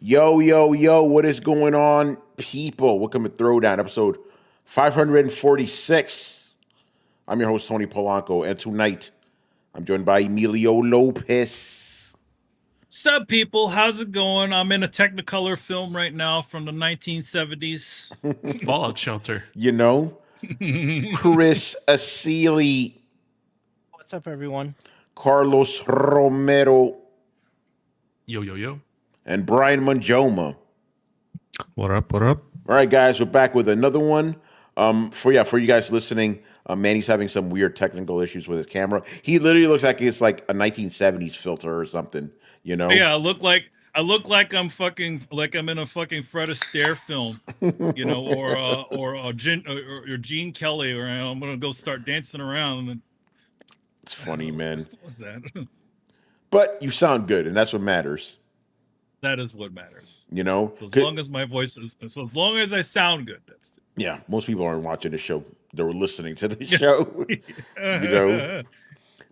Yo, yo, yo, what is going on, people? Welcome to Throwdown, episode 546. I'm your host, Tony Polanco, and tonight I'm joined by Emilio Lopez. Sup, people? How's it going? I'm in a Technicolor film right now from the 1970s. Fallout Shelter. You know, Chris Asili, What's up, everyone? Carlos Romero, Yo, yo, yo. and Brian Manjoma. What up, what up? All right, guys, we're back with another one. For you guys listening, Manny's having some weird technical issues with his camera. He literally looks like it's like a 1970s filter or something. You know? Yeah, I look like I'm in a fucking Fred Astaire film, you know, or Gene Kelly, or I'm gonna go start dancing around. And it's funny, man. What's that? But you sound good, and that's what matters. That is what matters. You know, so as long as my voice is, so as long as I sound good, that's it. Yeah, most people aren't watching the show; they're listening to the show. You know,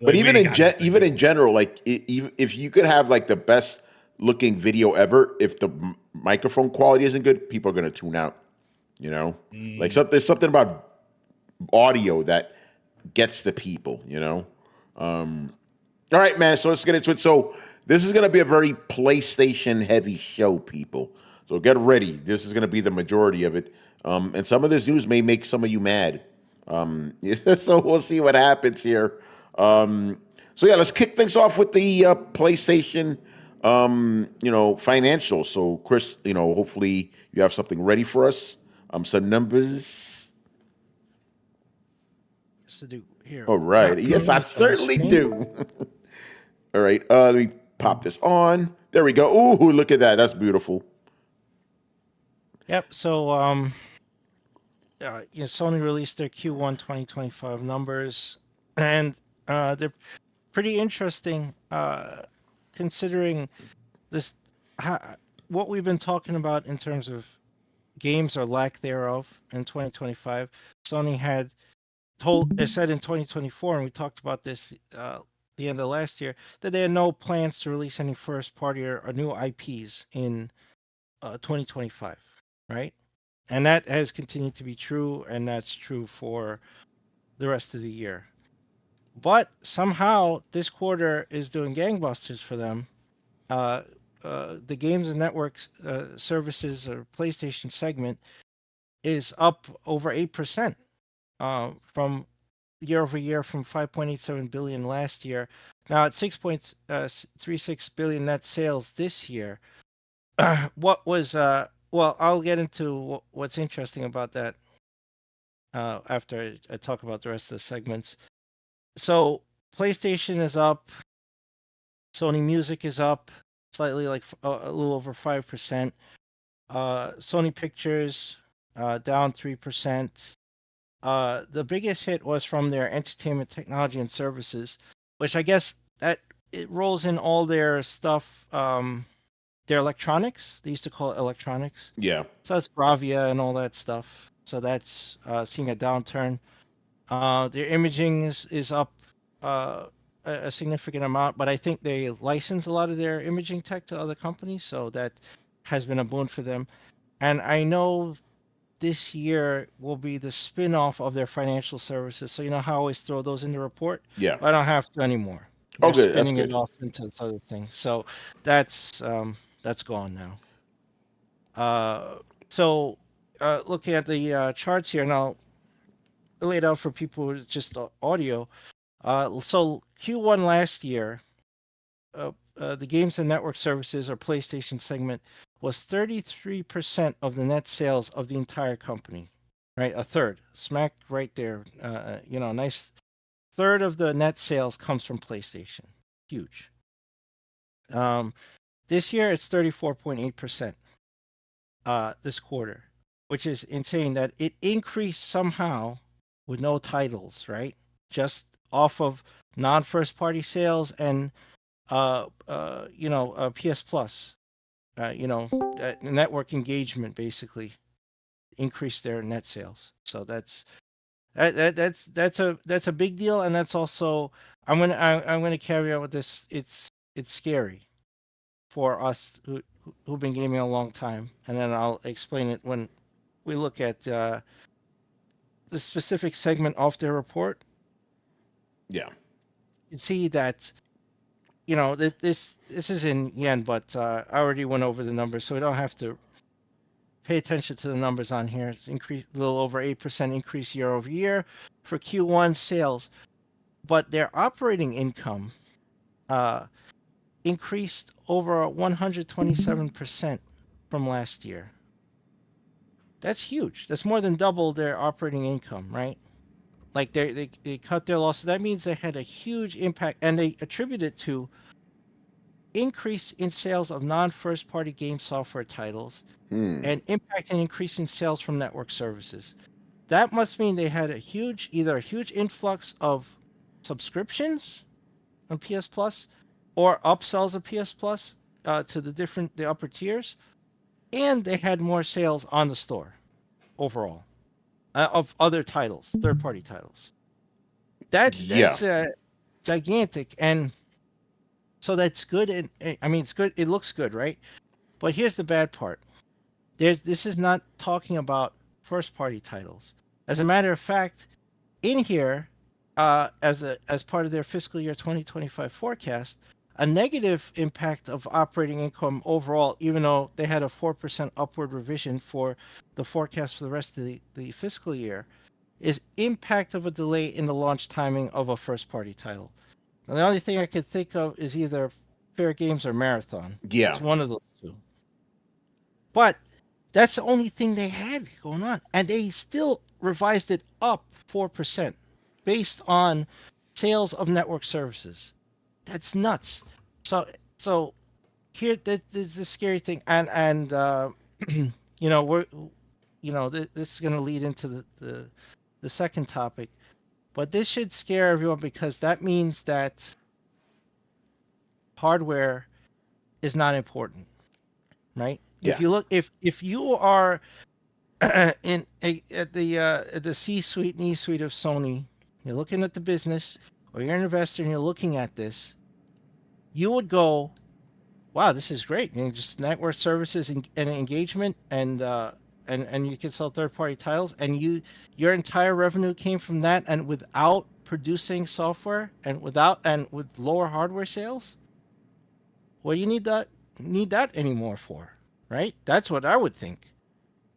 but even in general, like if you could have like the best looking video ever, if the microphone quality isn't good, people are going to tune out. You know, like there's something about audio that gets the people. You know. All right, man. So let's get into it. So this is going to be a very PlayStation heavy show, people. So get ready. This is going to be the majority of it. And some of this news may make some of you mad. So we'll see what happens here. So yeah, let's kick things off with the PlayStation, financials. So Chris, hopefully you have something ready for us. Some numbers. To do here. All right. Yes, I certainly do. All right. Let me pop this on. There we go. Ooh, look at that. That's beautiful. Yep. So, Sony released their Q1 2025 numbers, and they're pretty interesting, considering this what we've been talking about in terms of games or lack thereof in 2025. Sony had said in 2024, and we talked about this the end of last year, that they had no plans to release any first party or new IPs in 2025, right? And that has continued to be true, and that's true for the rest of the year. But somehow this quarter is doing gangbusters for them. The games and networks services or PlayStation segment is up over 8%. From year over year, from 5.87 billion last year, now at 6.36 billion net sales this year. What was I'll get into what's interesting about that after I talk about the rest of the segments. So PlayStation is up, Sony Music is up slightly, like a little over 5%. Sony Pictures down 3%. The biggest hit was from their entertainment technology and services, which I guess that it rolls in all their stuff, their electronics. They used to call it electronics. Yeah. So it's Bravia and all that stuff. So that's seeing a downturn. Their imaging is up a significant amount, but I think they license a lot of their imaging tech to other companies, so that has been a boon for them. And I know this year will be the spin-off of their financial services. So you know how I always throw those in the report? Yeah. I don't have to anymore. They're They're good. spinning That's it good. off into this other thing. So that's gone now. So looking at the charts here, and I'll lay it out for people with just audio. So Q1 last year, the games and network services or PlayStation segment was 33% of the net sales of the entire company, right? A third, smack right there. Nice third of the net sales comes from PlayStation. Huge. This year it's 34.8%. This quarter, which is insane that it increased somehow with no titles, right? Just off of non-first party sales and PS Plus. Network engagement basically increased their net sales. So that's a big deal, and that's also I'm gonna carry out with this. It's scary. for us who've been gaming a long time, and then I'll explain it when we look at the specific segment of their report. Yeah. You see that, you know, this is in yen, but I already went over the numbers, so we don't have to pay attention to the numbers on here. It's increased a little over 8% increase year over year for Q1 sales, but their operating income increased over 127% from last year. That's huge. That's more than double their operating income, right? Like they cut their losses. That means they had a huge impact, and they attribute it to increase in sales of non-first party game software titles and impact and increase in sales from network services. That must mean they had either a huge influx of subscriptions on PS Plus or upsells of PS Plus to the upper tiers, and they had more sales on the store overall of other titles, third-party titles. That's gigantic, and so that's good. And I mean, it's good. It looks good, right? But here's the bad part. This is not talking about first-party titles. As a matter of fact, in here, as part of their fiscal year 2025 forecast, a negative impact of operating income overall, even though they had a 4% upward revision for the forecast for the rest of the fiscal year, is impact of a delay in the launch timing of a first-party title. Now, the only thing I could think of is either Fair Games or Marathon. Yeah. It's one of those two. But that's the only thing they had going on. And they still revised it up 4% based on sales of network services. That's nuts. So here, there's the scary thing. And you know, this is going to lead into the second topic. But this should scare everyone, because that means that hardware is not important, right? Yeah. If you look, if you are at the C-suite and E-suite of Sony, you're looking at the business, or you're an investor and you're looking at this, you would go, "Wow, this is great! You know, just network services and engagement, and you can sell third-party titles, and your entire revenue came from that, and without producing software and with lower hardware sales. What do you need that anymore for?" Right? That's what I would think.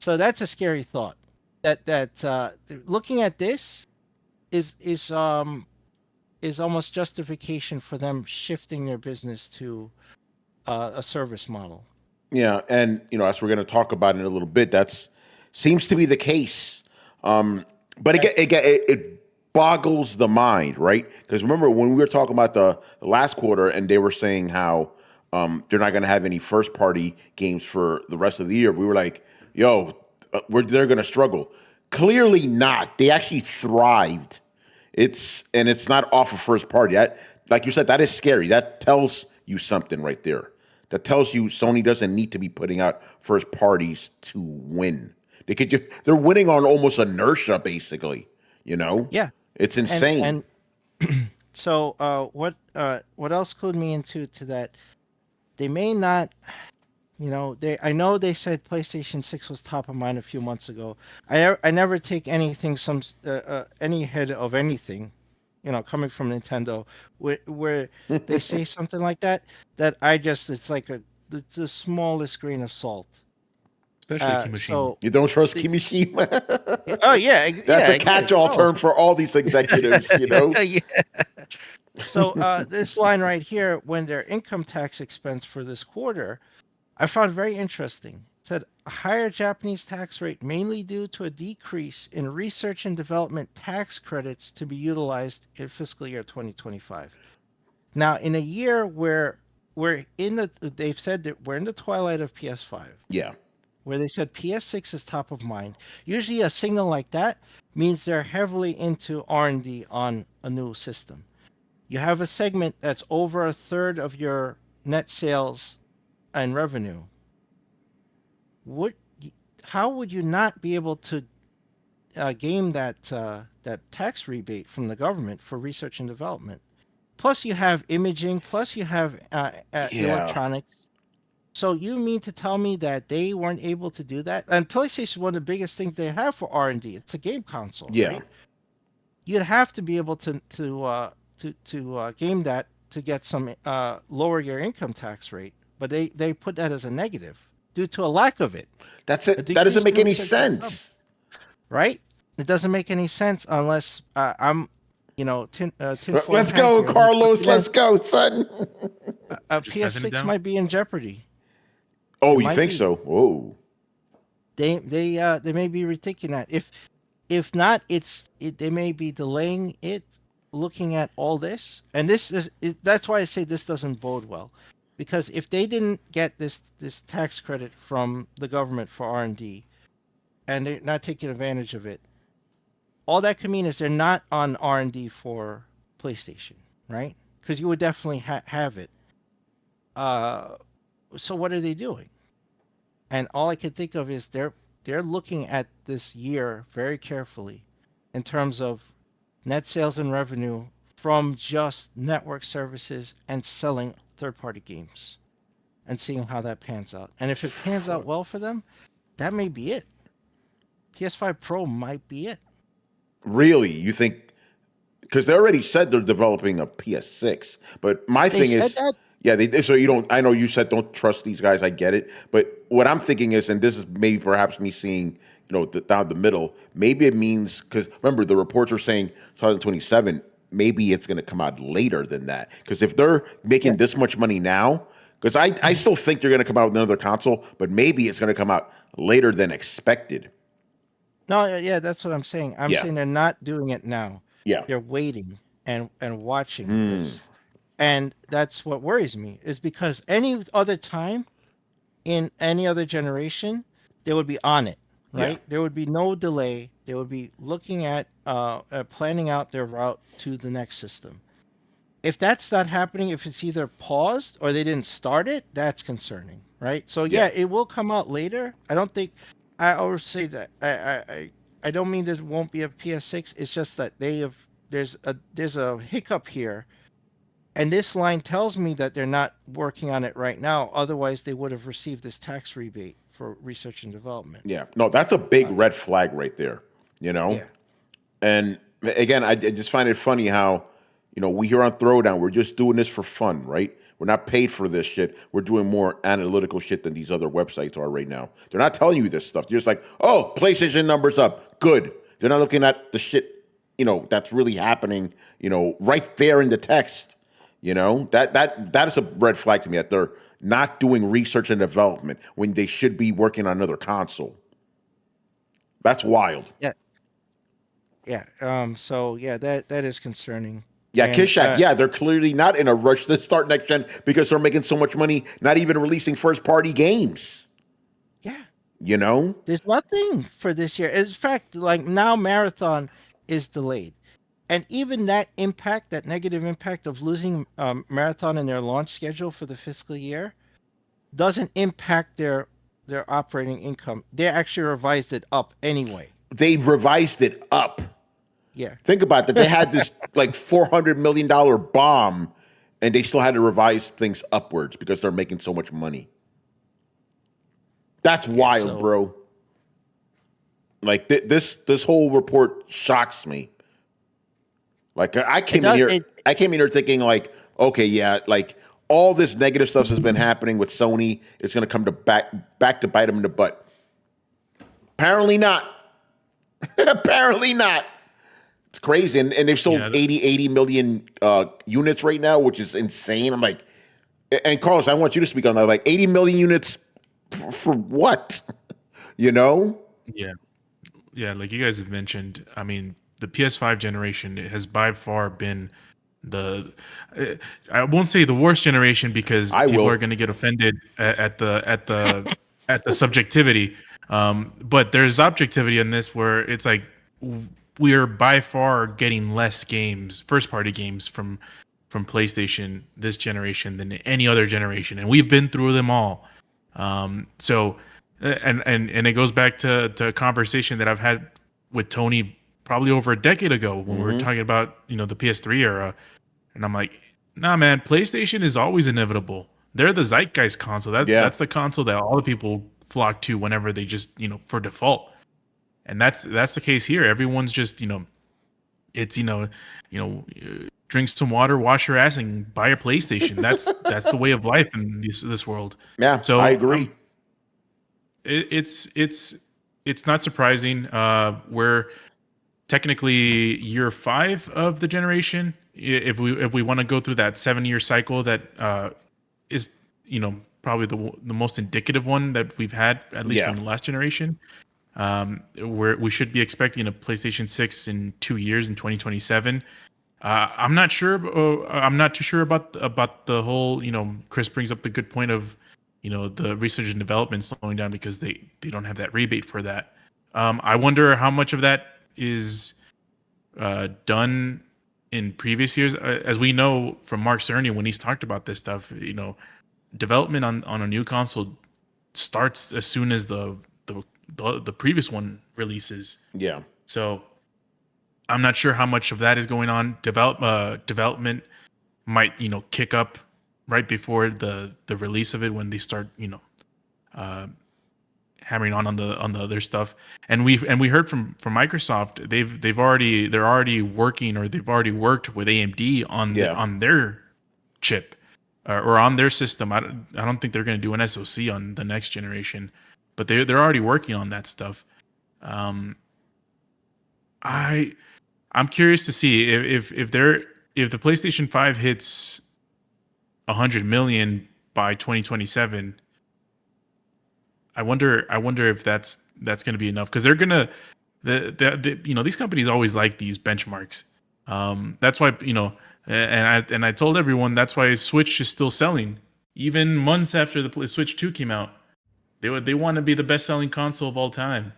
So that's a scary thought. That looking at this is almost justification for them shifting their business to a service model. Yeah, and you know, as we're going to talk about in a little bit, that's seems to be the case. But it boggles the mind, right? Because remember when we were talking about the last quarter, and they were saying how they're not going to have any first party games for the rest of the year. We were like, "Yo, they're going to struggle." Clearly not. They actually thrived. It's not off of first party. That, like you said, that is scary. That tells you something right there. That tells you Sony doesn't need to be putting out first parties to win. They're winning on almost inertia, basically. You know? Yeah, it's insane. And so what else clued me into that? They may not, you know, I know they said PlayStation 6 was top of mind a few months ago. I never take anything any head of anything, you know, coming from Nintendo, where they say something like that it's like it's the smallest grain of salt. Especially Kimishima. So you don't trust Kimishima? Oh yeah, that's a catch-all term for all these executives, you know. Yeah. So this line right here, when their income tax expense for this quarter, I found very interesting. It said a higher Japanese tax rate mainly due to a decrease in research and development tax credits to be utilized in fiscal year 2025. Now, in a year where they've said that we're in the twilight of PS5. Yeah. Where they said PS6 is top of mind. Usually a signal like that means they're heavily into R&D on a new system. You have a segment that's over a third of your net sales and revenue. How would you not be able to game that tax rebate from the government for research and development? Plus you have imaging, plus you have electronics. So you mean to tell me that they weren't able to do that? And PlayStation is one of the biggest things they have for R&D. It's a game console, Yeah. right? You'd have to be able to game that to get some lower your income tax rate, but they put that as a negative due to a lack of it. That's it. That doesn't make any sense. Right? It doesn't make any sense unless I'm, Let's go, Carlos. Let's go, son. PS6 might be in jeopardy. Oh, you think so? Whoa. They may be rethinking that. If not, they may be delaying it, looking at all this, and that's why I say this doesn't bode well, because if they didn't get this tax credit from the government for R&D, and they're not taking advantage of it, all that could mean is they're not on R&D for PlayStation, right? Because you would definitely have it. So what are they doing? And all I can think of is they're looking at this year very carefully in terms of net sales and revenue from just network services and selling third-party games and seeing how that pans out. And if it pans out well for them, that may be it. PS5 Pro might be it. Really? You think? Because they already said they're developing a PS6. But my thing is, yeah, so you don't. I know you said don't trust these guys. I get it. But what I'm thinking is, and this is maybe perhaps me seeing, down the middle. Maybe it means, because remember the reports are saying 2027. Maybe it's going to come out later than that. Because if they're making this much money now, because I still think they're going to come out with another console, but maybe it's going to come out later than expected. No, yeah, that's what I'm saying. I'm saying they're not doing it now. Yeah. They're waiting and watching this. And that's what worries me, is because any other time in any other generation, they would be on it, right? Yeah. There would be no delay. They would be looking at planning out their route to the next system. If that's not happening, if it's either paused or they didn't start it, that's concerning, right? So yeah, it will come out later. I don't think I always say that I don't mean there won't be a PS6. It's just that there's a hiccup here, and this line tells me that they're not working on it right now. Otherwise, they would have received this tax rebate for research and development. Yeah, no, that's a big red flag right there. Yeah. And again, I just find it funny how we here on Throwdown, we're just doing this for fun, right? We're not paid for this shit. We're doing more analytical shit than these other websites are right now. They're not telling you this stuff. They're just like, oh, PlayStation numbers up. Good. They're not looking at the shit, that's really happening, right there in the text. That is a red flag to me, that they're not doing research and development when they should be working on another console. That's wild. Yeah. Yeah. So yeah, that is concerning. Yeah, Kishak, they're clearly not in a rush to start next gen because they're making so much money, not even releasing first-party games. Yeah. There's nothing for this year. In fact, like now Marathon is delayed. And even that negative impact of losing Marathon in their launch schedule for the fiscal year doesn't impact their operating income. They actually revised it up anyway. They've revised it up. Yeah. Think about that. They had this like $400 million bomb, and they still had to revise things upwards because they're making so much money. That's wild, bro. Like this whole report shocks me. Like I came in here thinking like, okay, yeah, like all this negative stuff has been happening with Sony. It's going to come to back to bite them in the butt. Apparently not. Apparently not. It's crazy. And they've sold 80 million units right now, which is insane. I'm like, and Carlos, I want you to speak on that. Like 80 million units for what? Yeah. Yeah, like you guys have mentioned, I mean, the PS5 generation has by far been I won't say the worst generation because people are going to get offended at the subjectivity. But there's objectivity in this where it's like we're by far getting less games, first party games from PlayStation this generation than any other generation, and we've been through them all. So it goes back to a conversation that I've had with Tony probably over a decade ago when we were talking about the PS3 era, and I'm like, nah, man, PlayStation is always inevitable. they're the zeitgeist console. That's the console that all the people flock to whenever they just, for default. And that's the case here. Everyone's just, it's, drink some water, wash your ass, and buy a PlayStation. That's the way of life in this world. Yeah, so I agree. It's not surprising. We're technically year 5 of the generation. If we want to go through that 7-year cycle, that is probably the most indicative one that we've had, at least from the last generation. Where we should be expecting a PlayStation 6 in 2 years in 2027. I'm not sure. I'm not too sure about the whole. Chris brings up the good point of, the research and development slowing down because they don't have that rebate for that. I wonder how much of that is done in previous years. As we know from Mark Cerny, when he's talked about this stuff, development on a new console starts as soon as the previous one releases. Yeah. So I'm not sure how much of that is going on. Development might, kick up right before the release of it when they start, hammering on the other stuff. And we heard from Microsoft, they're already working, or they've already worked with AMD on their chip or on their system. I don't think they're going to do an SoC on the next generation, but they're already working on that stuff. I'm curious to see if the PlayStation 5 hits 100 million by 2027. I wonder if that's going to be enough, because they're gonna these companies always like these benchmarks. That's why and I told everyone that's why Switch is still selling even months after the Switch 2 came out. They want to be the best selling console of all time,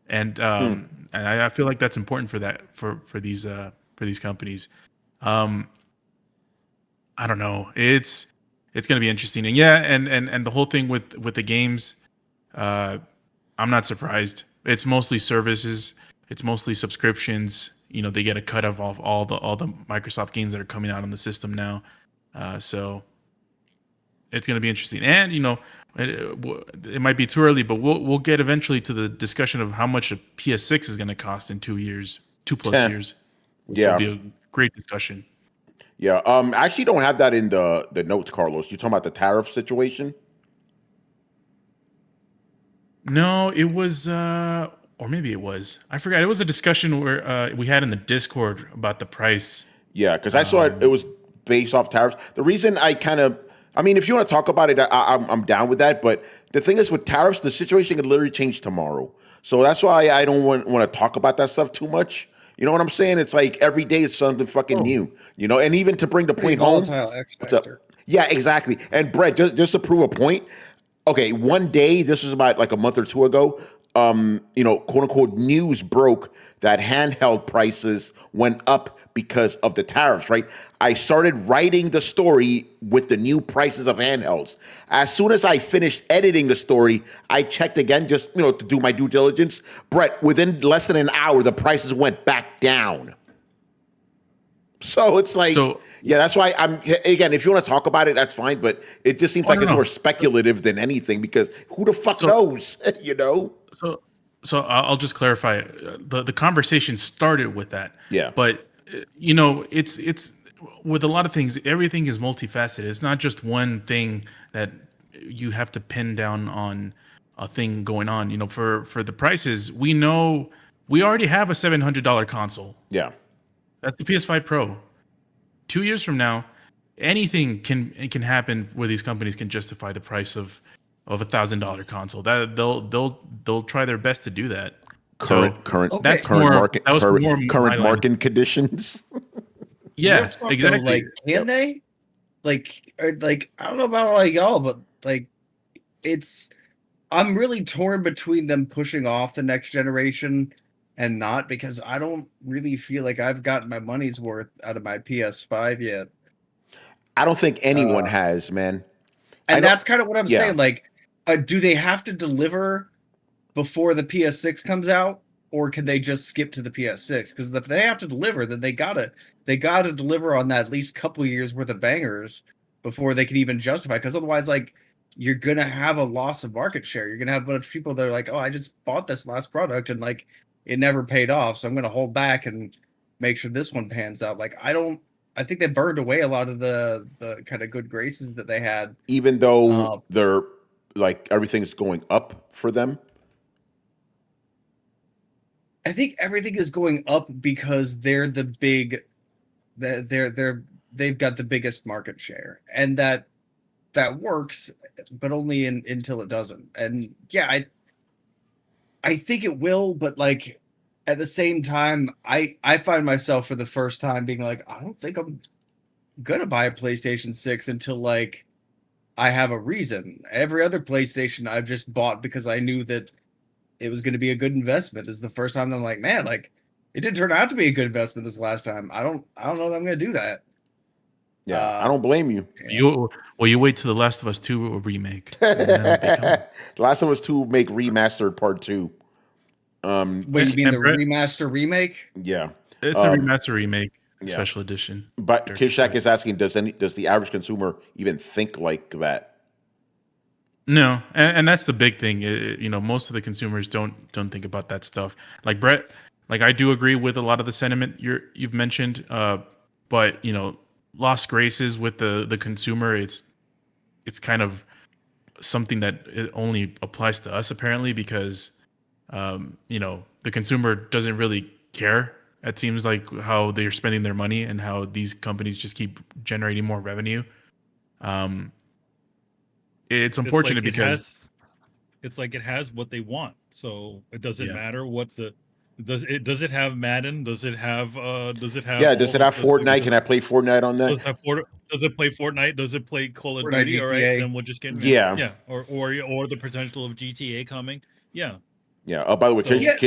and I feel like that's important for these companies. I don't know. It's going to be interesting, and the whole thing with the games. I'm not surprised. It's mostly services. It's mostly subscriptions. They get a cut of all the Microsoft games that are coming out on the system now. So it's going to be interesting. And it might be too early, but we'll get eventually to the discussion of how much a PS6 is going to cost in 2 years, 2+ years. Which will be a great discussion. Yeah. I actually don't have that in the notes, Carlos. You talking about the tariff situation? No, it was, or maybe it was. I forgot. It was a discussion where we had in the Discord about the price. Yeah, because I saw it was based off tariffs. The reason if you want to talk about it, I'm down with that. But the thing is, with tariffs, the situation could literally change tomorrow. So that's why I don't want to talk about that stuff too much. You know what I'm saying? It's like every day it's something fucking new. And even to bring the point home. X factor. Yeah, exactly. And Brett, just to prove a point. Okay, one day, this was about like a month or two ago, quote unquote, news broke that handheld prices went up because of the tariffs, right? I started writing the story with the new prices of handhelds. As soon as I finished editing the story, I checked again just, to do my due diligence. Brett, within less than an hour, the prices went back down. So it's like... Yeah, that's why again, if you want to talk about it, that's fine. But it just seems like it's more speculative than anything, because who the fuck knows, So I'll just clarify. The conversation started with that. Yeah. But, it's with a lot of things, everything is multifaceted. It's not just one thing that you have to pin down on a thing going on. For the prices, we know we already have a $700 console. Yeah. That's the PS5 Pro. 2 years from now, anything can happen where these companies can justify the price of $1,000 console. That they'll try their best to do that. Current market conditions. Yeah, exactly. Like, can they? Like I don't know about y'all, but I'm really torn between them pushing off the next generation and not, because I don't really feel like I've gotten my money's worth out of my PS5 yet. I don't think anyone has, man. And that's kind of what I'm saying. Like, do they have to deliver before the PS6 comes out, or can they just skip to the PS6? Because if they have to deliver, then they gotta deliver on that at least couple years worth of bangers before they can even justify. Because otherwise, like, you're gonna have a loss of market share. You're gonna have a bunch of people that are like, oh, I just bought this last product and like it never paid off, so I'm gonna hold back and make sure this one pans out. Like, I think they burned away a lot of the kind of good graces that they had. Even though they're like everything's going up for them. I think everything is going up because they're the big, they've got the biggest market share, and that works, but only until it doesn't. And yeah, I think it will, but like at the same time, I find myself for the first time being like, I don't think I'm gonna buy a PlayStation 6 until like I have a reason. Every other PlayStation I've just bought because I knew that it was going to be a good investment. This is the first time I'm like, man, like it didn't turn out to be a good investment this last time. I don't know that I'm going to do that. Yeah, I don't blame you. You wait till The Last of Us 2 remake. The Last of Us 2 make remastered part 2. What, you mean the remaster remake? Yeah, it's a remaster remake, special edition. But Kishak is asking, does the average consumer even think like that? No, and that's the big thing. Most of the consumers don't think about that stuff. Like Brett, like I do agree with a lot of the sentiment you've mentioned. But lost graces with the consumer, it's kind of something that it only applies to us apparently because the consumer doesn't really care. It seems like how they're spending their money and how these companies just keep generating more revenue. It's unfortunate because it's like it has what they want, so it doesn't matter what does it have Madden? Does it have does it have Fortnite? Can I play Fortnite on that? Does it play Fortnite? Does it play Call of Fortnite, Duty? GTA. All right, then we'll just get or the potential of GTA coming. Yeah. Yeah. Oh, by the way, real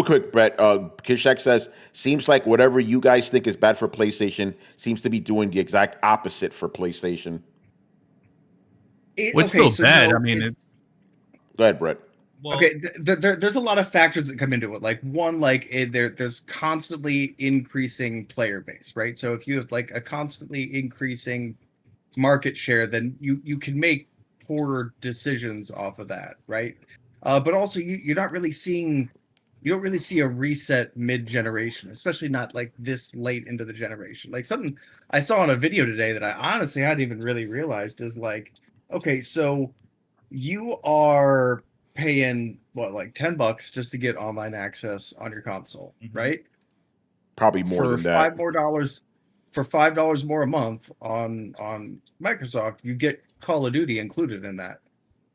quick, Brett. Kishak says, seems like whatever you guys think is bad for PlayStation seems to be doing the exact opposite for PlayStation. What's still bad? I mean, go ahead, Brett. Well, okay, there's a lot of factors that come into it. Like one, there's constantly increasing player base, right? So if you have like a constantly increasing market share, then you can make poorer decisions off of that, right? But also you don't really see a reset mid-generation, especially not like this late into the generation. Like something I saw on a video today that I honestly hadn't even really realized is like, okay, so you are paying what, like $10 just to get online access on your console, right? Probably more than that. For $5 more a month on Microsoft, you get Call of Duty included in that.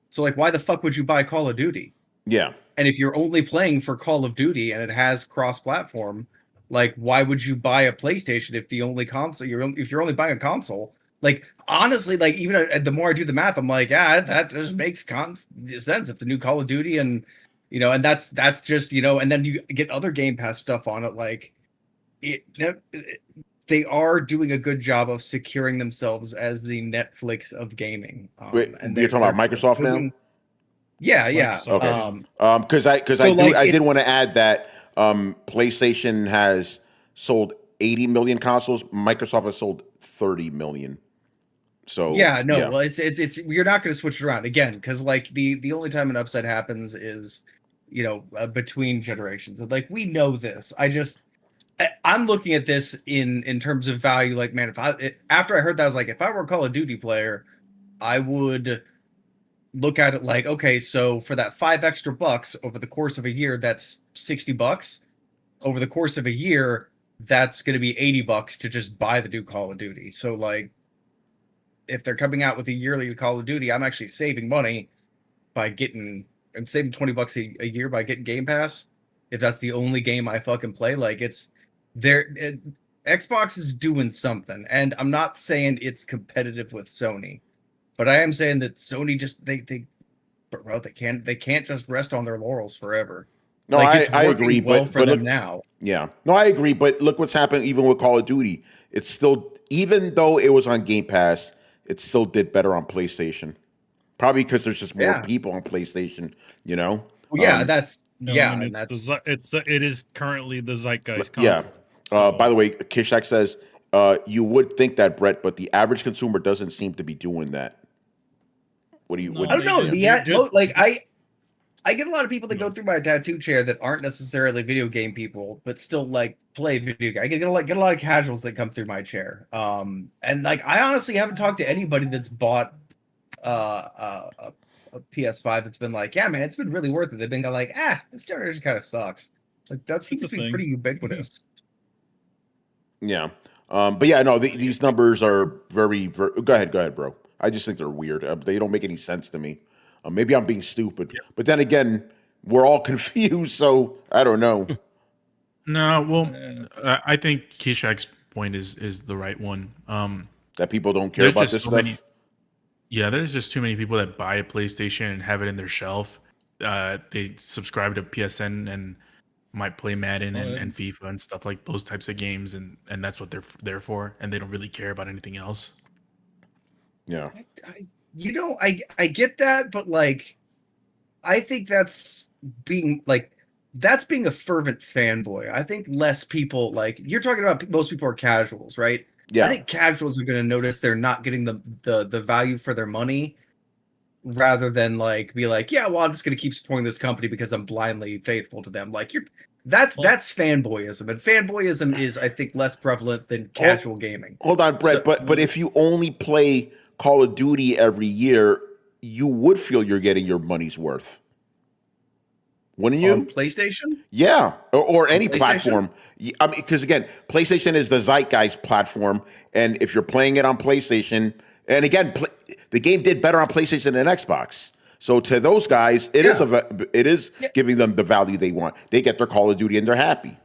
So like, why the fuck would you buy Call of Duty? Yeah. And if you're only playing for Call of Duty and it has cross-platform, like, why would you buy a PlayStation if if you're only buying a console? Like, honestly, like, even the more I do the math, I'm like, yeah, that just makes sense. If the new Call of Duty and that's just, and then you get other Game Pass stuff on it, like, they are doing a good job of securing themselves as the Netflix of gaming. Wait, and you're talking about Microsoft now? Yeah. Okay. I did want to add that PlayStation has sold 80 million consoles. Microsoft has sold 30 million. So well, it's you're not going to switch it around again because like the only time an upset happens is between generations. And like we know this. I'm looking at this in terms of value. Like, man, after I heard that, I was like, if I were a Call of Duty player, I would look at it like, okay, so for that $5 extra over the course of a year, that's $60. Over the course of a year, that's going to be $80 to just buy the new Call of Duty. So like, if they're coming out with a yearly Call of Duty, I'm actually saving money I'm saving $20 a year by getting Game Pass. If that's the only game I fucking play, like Xbox is doing something, and I'm not saying it's competitive with Sony, but I am saying that Sony just they can't just rest on their laurels forever. No, like, I agree, well but for them look, now. Yeah, no, I agree, but look what's happened even with Call of Duty. It's still, even though it was on Game Pass, it still did better on PlayStation. Probably because there's just more people on PlayStation, Well, yeah, it is currently the zeitgeist console. Yeah. By the way, Kishak says You would think that, Brett, but the average consumer doesn't seem to be doing that. What do you? No, I don't know. I get a lot of people that No. go through my tattoo chair that aren't necessarily video game people, but still like play video game. I get a lot of casuals that come through my chair. And like I honestly haven't talked to anybody that's bought a PS5 that's been like, yeah, man, it's been really worth it. They've been like, this generation kind of sucks. Like that seems to be pretty ubiquitous. Yeah. But yeah, no, these numbers are very. Go ahead, bro. I just think they're weird. They don't make any sense to me. Maybe I'm being stupid, but then again, we're all confused, so I don't know. No, well, I think Kishak's point is the right one. That people don't care about this stuff. There's just too many people that buy a PlayStation and have it in their shelf. They subscribe to PSN and might play Madden and FIFA and stuff like those types of games, and that's what they're there for, and they don't really care about anything else. Yeah. I get that, but like, I think that's being a fervent fanboy. I think less people like you're talking about. Most people are casuals, right? Yeah. I think casuals are going to notice they're not getting the value for their money, rather than like be like, yeah, well, I'm just going to keep supporting this company because I'm blindly faithful to them. Like that's fanboyism, and fanboyism is, I think, less prevalent than casual gaming. Hold on, Brett, but if you only play Call of Duty every year, you would feel you're getting your money's worth, wouldn't you? On PlayStation? Yeah, or any platform. I mean, because again, PlayStation is the zeitgeist platform, and if you're playing it on PlayStation, and again, the game did better on PlayStation than Xbox. So to those guys, it is giving them the value they want. They get their Call of Duty and they're happy.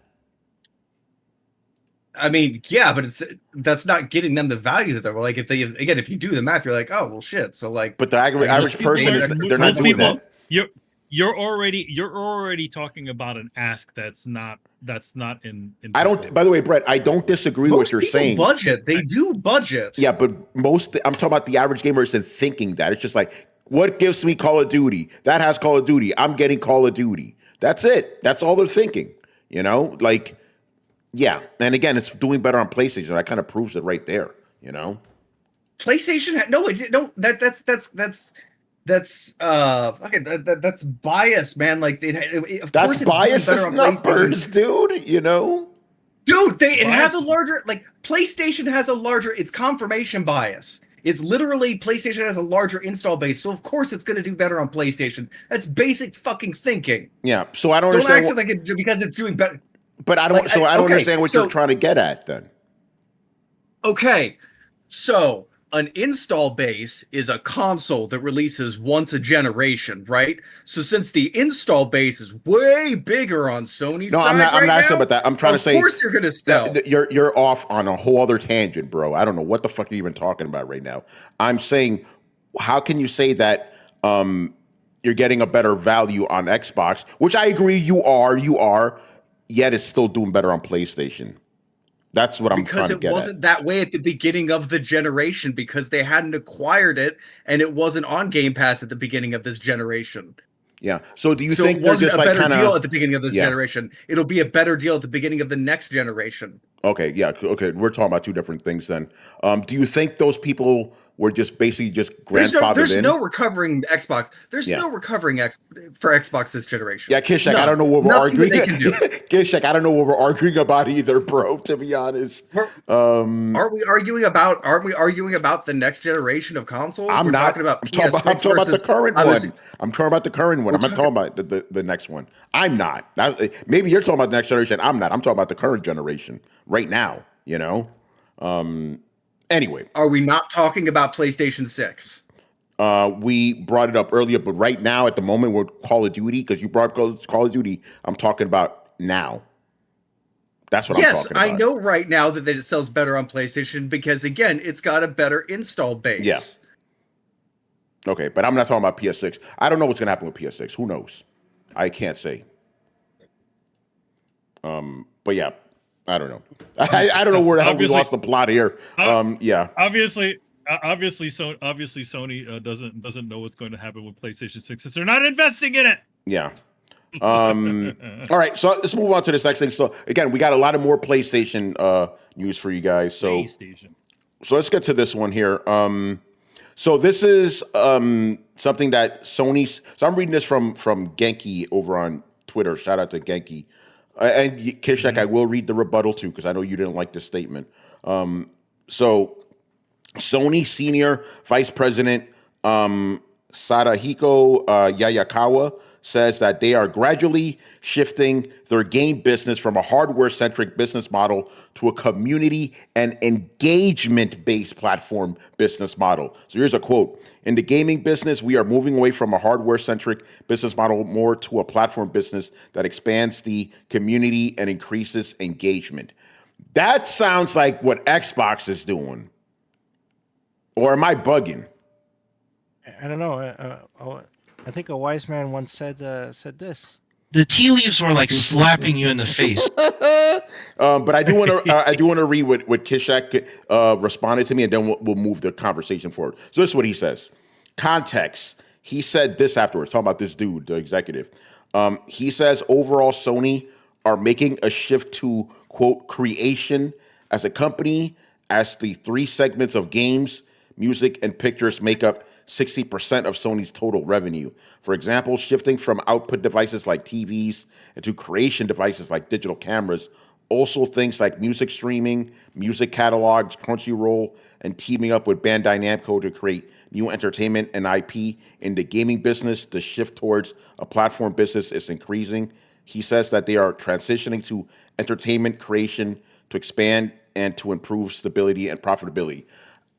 I mean, yeah, but that's not getting them the value that they're like. If you do the math, you're like, oh well, shit. So like, but the average person is they're not doing that. You're already talking about an ask that's not in I don't. By the way, Brett, I don't disagree with what you're saying. They do budget. Yeah, but I'm talking about the average gamer isn't thinking that. It's just like, what gives me Call of Duty? That has Call of Duty. I'm getting Call of Duty. That's it. That's all they're thinking. You know, like. Yeah, and again, it's doing better on PlayStation. That kind of proves it right there. You know, PlayStation. That's bias, man. Like that's bias numbers, dude. You know, dude. It has a larger PlayStation has a larger. It's confirmation bias. It's literally PlayStation has a larger install base, so of course it's going to do better on PlayStation. That's basic fucking thinking. Yeah. So I don't understand. Don't act because it's doing better. But I don't. I don't understand what you're trying to get at then. Okay, so an install base is a console that releases once a generation, right? So since the install base is way bigger on Sony's side, I'm not asking about that. I'm trying to say, of course you're going to sell. You're off on a whole other tangent, bro. I don't know what the fuck you're even talking about right now. I'm saying, how can you say that you're getting a better value on Xbox? Which I agree, you are. Yet it's still doing better on PlayStation. That's what I'm trying to get at. Because it wasn't that way at the beginning of the generation because they hadn't acquired it and it wasn't on Game Pass at the beginning of this generation. Yeah. So do you think there's just a better like deal at the beginning of this generation? It'll be a better deal at the beginning of the next generation. Okay. Yeah. Okay. We're talking about two different things then. Do you think those people were just basically grandfathered there's in? no recovering Xbox. There's no recovering for Xbox this generation. Yeah, Kishak, I don't know what we're arguing. Kishak, I don't know what we're arguing about either, bro. To be honest, aren't we arguing about the next generation of consoles? I'm talking about the current one. I'm talking about the current one. I'm not talking about the next one. I'm not. Maybe you're talking about the next generation. I'm not. I'm talking about the current generation right now. You know. Anyway, are we not talking about PlayStation 6? We brought it up earlier, but right now, at the moment, we're Call of Duty because you brought Call of Duty. I'm talking about now. That's what I'm talking about. Yes, I know right now that it sells better on PlayStation because, again, it's got a better install base. Yeah. Okay, but I'm not talking about PS6. I don't know what's going to happen with PS6. Who knows? I can't say. But yeah. I don't know. I don't know where the hell we lost the plot here. Yeah. Obviously, Sony doesn't know what's going to happen with PlayStation 6 since they're not investing in it. Yeah. All right, so let's move on to this next thing. So again, we got a lot of more PlayStation news for you guys. So PlayStation. So let's get to this one here. So this is something that Sony. So I'm reading this from Genki over on Twitter. Shout out to Genki. And Kishak, I will read the rebuttal too because I know you didn't like this statement. So Sony Senior Vice President Sadahiko Yayakawa says that they are gradually shifting their game business from a hardware-centric business model to a community and engagement-based platform business model. So here's a quote. In the gaming business, we are moving away from a hardware-centric business model more to a platform business that expands the community and increases engagement. That sounds like what Xbox is doing. Or am I bugging? I don't know. I think a wise man once said this. The tea leaves were like slapping you in the face. But I do want to read what Kishak responded to me, and then we'll move the conversation forward. So this is what he says. Context. He said this afterwards, talking about this dude, the executive. He says overall, Sony are making a shift to quote creation as a company, as the three segments of games, music, and pictures make up 60% of Sony's total revenue. For example, shifting from output devices like TVs into creation devices like digital cameras. Also things like music streaming, music catalogs, Crunchyroll, and teaming up with Bandai Namco to create new entertainment and IP. In the gaming business, the shift towards a platform business is increasing. He says that they are transitioning to entertainment creation to expand and to improve stability and profitability.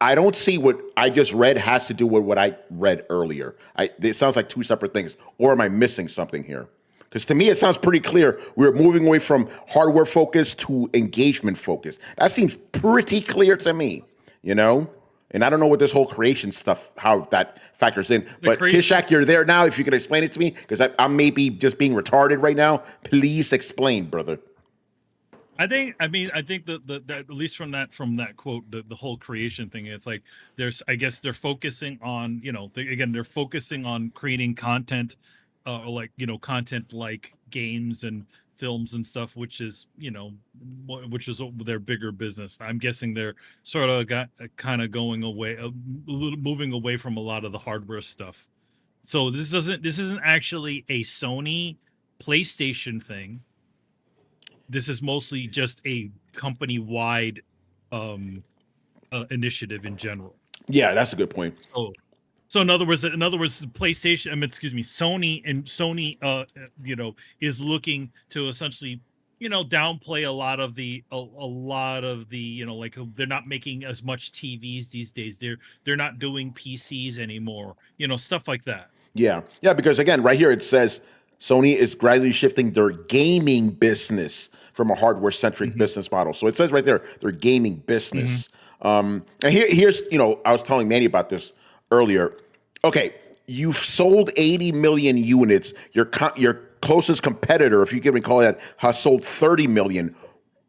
I don't see what I just read has to do with what I read earlier. It sounds like two separate things. Or am I missing something here? Because to me, it sounds pretty clear. We're moving away from hardware focus to engagement focus. That seems pretty clear to me, you know? And I don't know what this whole creation stuff, how that factors in. But Kishak, you're there now. If you could explain it to me, because I'm maybe just being retarded right now. Please explain, brother. I think that at least from that quote, the whole creation thing, it's like I guess they're focusing on, they're focusing on creating content, content like games and films and stuff, which is their bigger business. I'm guessing they're sort of going away, moving away from a lot of the hardware stuff. So this isn't actually a Sony PlayStation thing. This is mostly just a company-wide initiative in general. Yeah, that's a good point. So in other words, PlayStation, Sony is looking to essentially, downplay a lot of the, they're not making as much TVs these days. They're not doing PCs anymore, stuff like that. Yeah, because again, right here it says Sony is gradually shifting their gaming business from a hardware-centric business model. So it says right there, their gaming business. And here's, I was telling Manny about this earlier. Okay, you've sold 80 million units. Your closest competitor, if you can call that, has sold 30 million.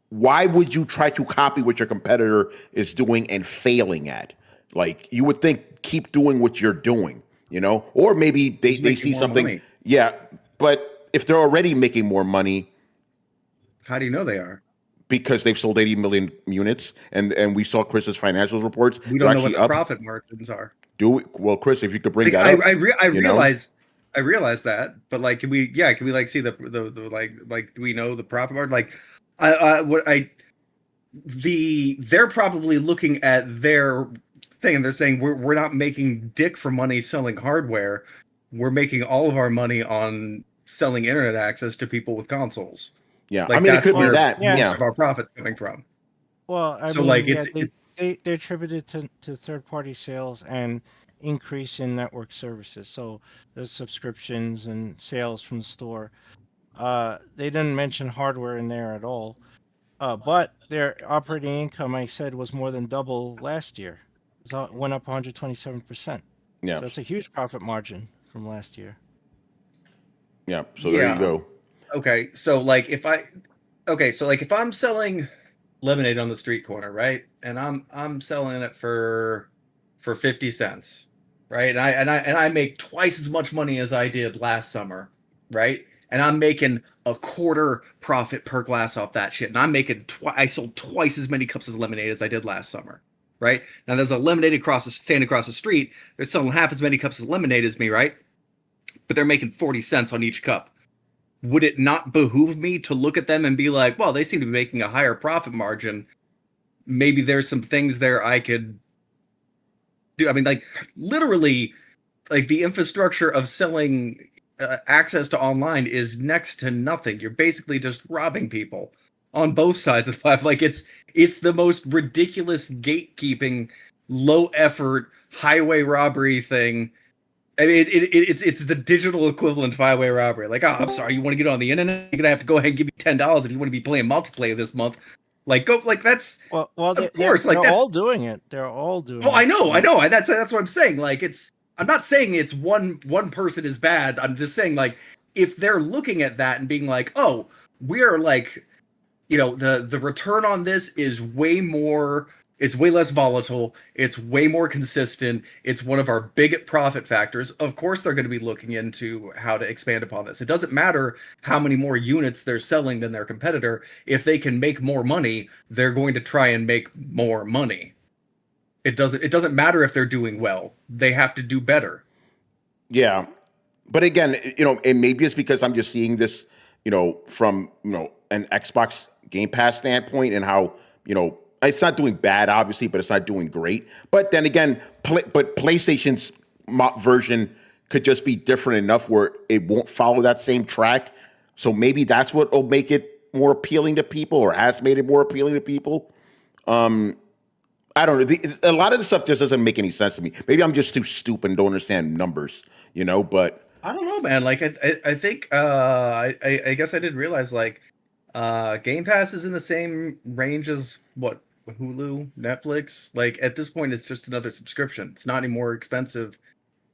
Why would you try to copy what your competitor is doing and failing at? Like, you would think, keep doing what you're doing, Or maybe they see something. Money. Yeah, but if they're already making more money, how do you know they are? Because they've sold 80 million units, and we saw Chris's financials reports. We don't know what the profit margins are. Do we? Well, Chris, if you could bring that up. I realize that, but like, can we like see the do we know the profit margin? Like, they're probably looking at their thing and they're saying we're not making dick for money selling hardware. We're making all of our money on selling internet access to people with consoles. Yeah, like, it could be that. Yeah, of our profits coming from. Well, they attribute it to third-party sales and increase in network services. So there's subscriptions and sales from the store. They didn't mention hardware in there at all. But their operating income, I said, was more than double last year. It went up 127%. Yeah, so that's a huge profit margin from last year. Yeah. So there you go. Okay, so if I'm selling lemonade on the street corner, right, and I'm selling it for 50 cents, right, and I make twice as much money as I did last summer, right, and I'm making a quarter profit per glass off that shit, and I'm making I sold twice as many cups of lemonade as I did last summer, right? Now there's a lemonade stand across the street. They're selling half as many cups of lemonade as me, right? But they're making 40 cents on each cup. Would it not behoove me to look at them and be like, well, they seem to be making a higher profit margin. Maybe there's some things there I could do. I mean, like, literally, like, the infrastructure of selling access to online is next to nothing. You're basically just robbing people on both sides of the platform. Like, it's the most ridiculous gatekeeping, low effort highway robbery thing. I mean, it's the digital equivalent of highway robbery. Like, oh, I'm sorry, you want to get on the internet? You're gonna have to go ahead and give me $10 if you want to be playing multiplayer this month. Like, go, like, that's well, of course, they're like, that's all doing it. They're all doing. Oh, it. I know. That's what I'm saying. Like, I'm not saying it's one person is bad. I'm just saying, like, if they're looking at that and being like, oh, we're like, you know, the return on this is way less volatile. It's way more consistent. It's one of our big profit factors. Of course, they're going to be looking into how to expand upon this. It doesn't matter how many more units they're selling than their competitor. If they can make more money, they're going to try and make more money. It doesn't matter if they're doing well. They have to do better. Yeah. But again, you know, and maybe it's because I'm just seeing this, you know, from, you know, an Xbox Game Pass standpoint and how, you know, it's not doing bad, obviously, but it's not doing great. But then again, but PlayStation's version could just be different enough where it won't follow that same track. So maybe that's what will make it more appealing to people, or has made it more appealing to people. I don't know. A lot of the stuff just doesn't make any sense to me. Maybe I'm just too stupid and don't understand numbers, you know. But I don't know, man. Like, I think I guess I didn't realize, like, Game Pass is in the same range as what Hulu, Netflix. Like, at this point, it's just another subscription. It's not any more expensive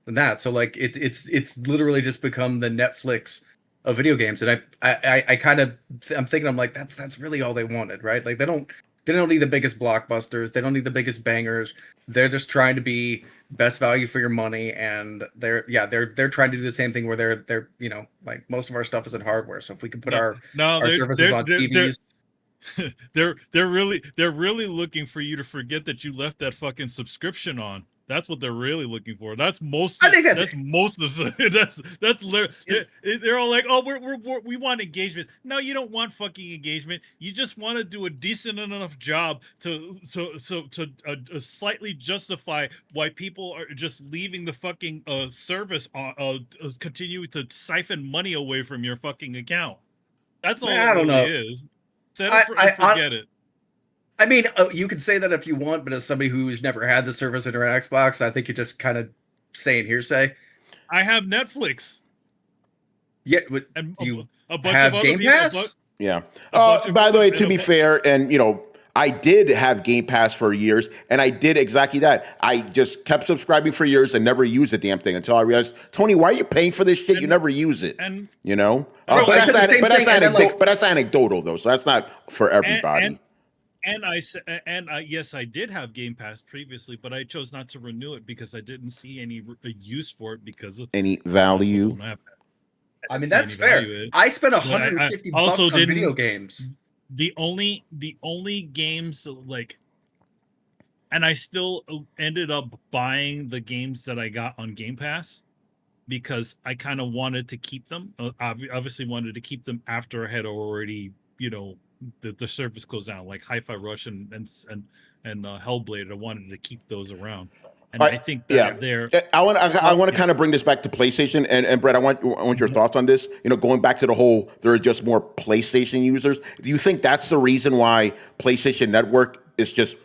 than that. So, like, it's literally just become the Netflix of video games. And I kind of, I'm thinking, I'm like, that's really all they wanted, right? Like, they don't need the biggest blockbusters. They don't need the biggest bangers. They're just trying to be best value for your money, and they're trying to do the same thing where they're you know, like, most of our stuff is in hardware. So if we can put our services on TVs. They're really looking for you to forget that you left that fucking subscription on. That's what they're really looking for. That's most. I think that's most of that's they're all like, oh, we want engagement. No, you don't want fucking engagement. You just want to do a decent enough job to slightly justify why people are just leaving the fucking service on, continue to siphon money away from your fucking account. That's all. I don't know. Is. Set it and forget it. I mean, you can say that if you want, but as somebody who's never had the service in her Xbox, I think you're just kind of saying hearsay. I have Netflix. Yeah, but and you a bunch have of other Game people, Pass? Yeah. By the way, to be fair, and, you know, I did have Game Pass for years, and I did exactly that. I just kept subscribing for years and never used the damn thing until I realized, Tony, why are you paying for this shit? You never use it. And you know, but that's anecdotal though, so that's not for everybody. Yes, I did have Game Pass previously, but I chose not to renew it because I didn't see any use for it because of any value. I mean, that's fair. I spent $150 on video games. The only games, like, and I still ended up buying the games that I got on Game Pass because I kind of wanted to keep them. Obviously wanted to keep them after I had already, you know, the service goes down, like Hi-Fi Rush and Hellblade. I wanted to keep those around, and I think that they're. I want to kind of bring this back to PlayStation, and Brett, I want your thoughts on this. You know, going back to the whole, there are just more PlayStation users. Do you think that's the reason why PlayStation Network is just,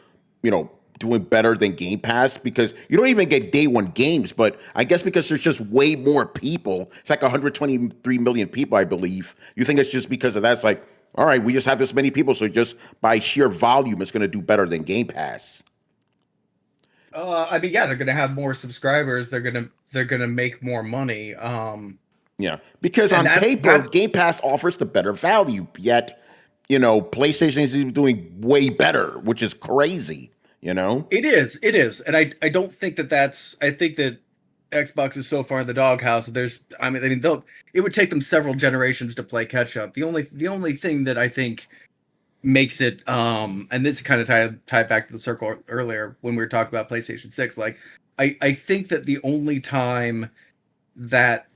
you know, doing better than Game Pass? Because you don't even get day one games, but I guess because there's just way more people. It's like 123 million people, I believe. You think it's just because of that? It's like, all right, we just have this many people, so just by sheer volume, it's going to do better than Game Pass. I mean, yeah, they're going to have more subscribers. They're gonna make more money. Yeah, because on paper, Game Pass offers the better value. Yet, you know, PlayStation is doing way better, which is crazy. You know, it is, and I don't think that's. I think that Xbox is so far in the doghouse. It would take them several generations to play catch up. The only thing that I think makes it, and this kind of tied back to the circle earlier when we were talking about PlayStation 6, like I think that the only time that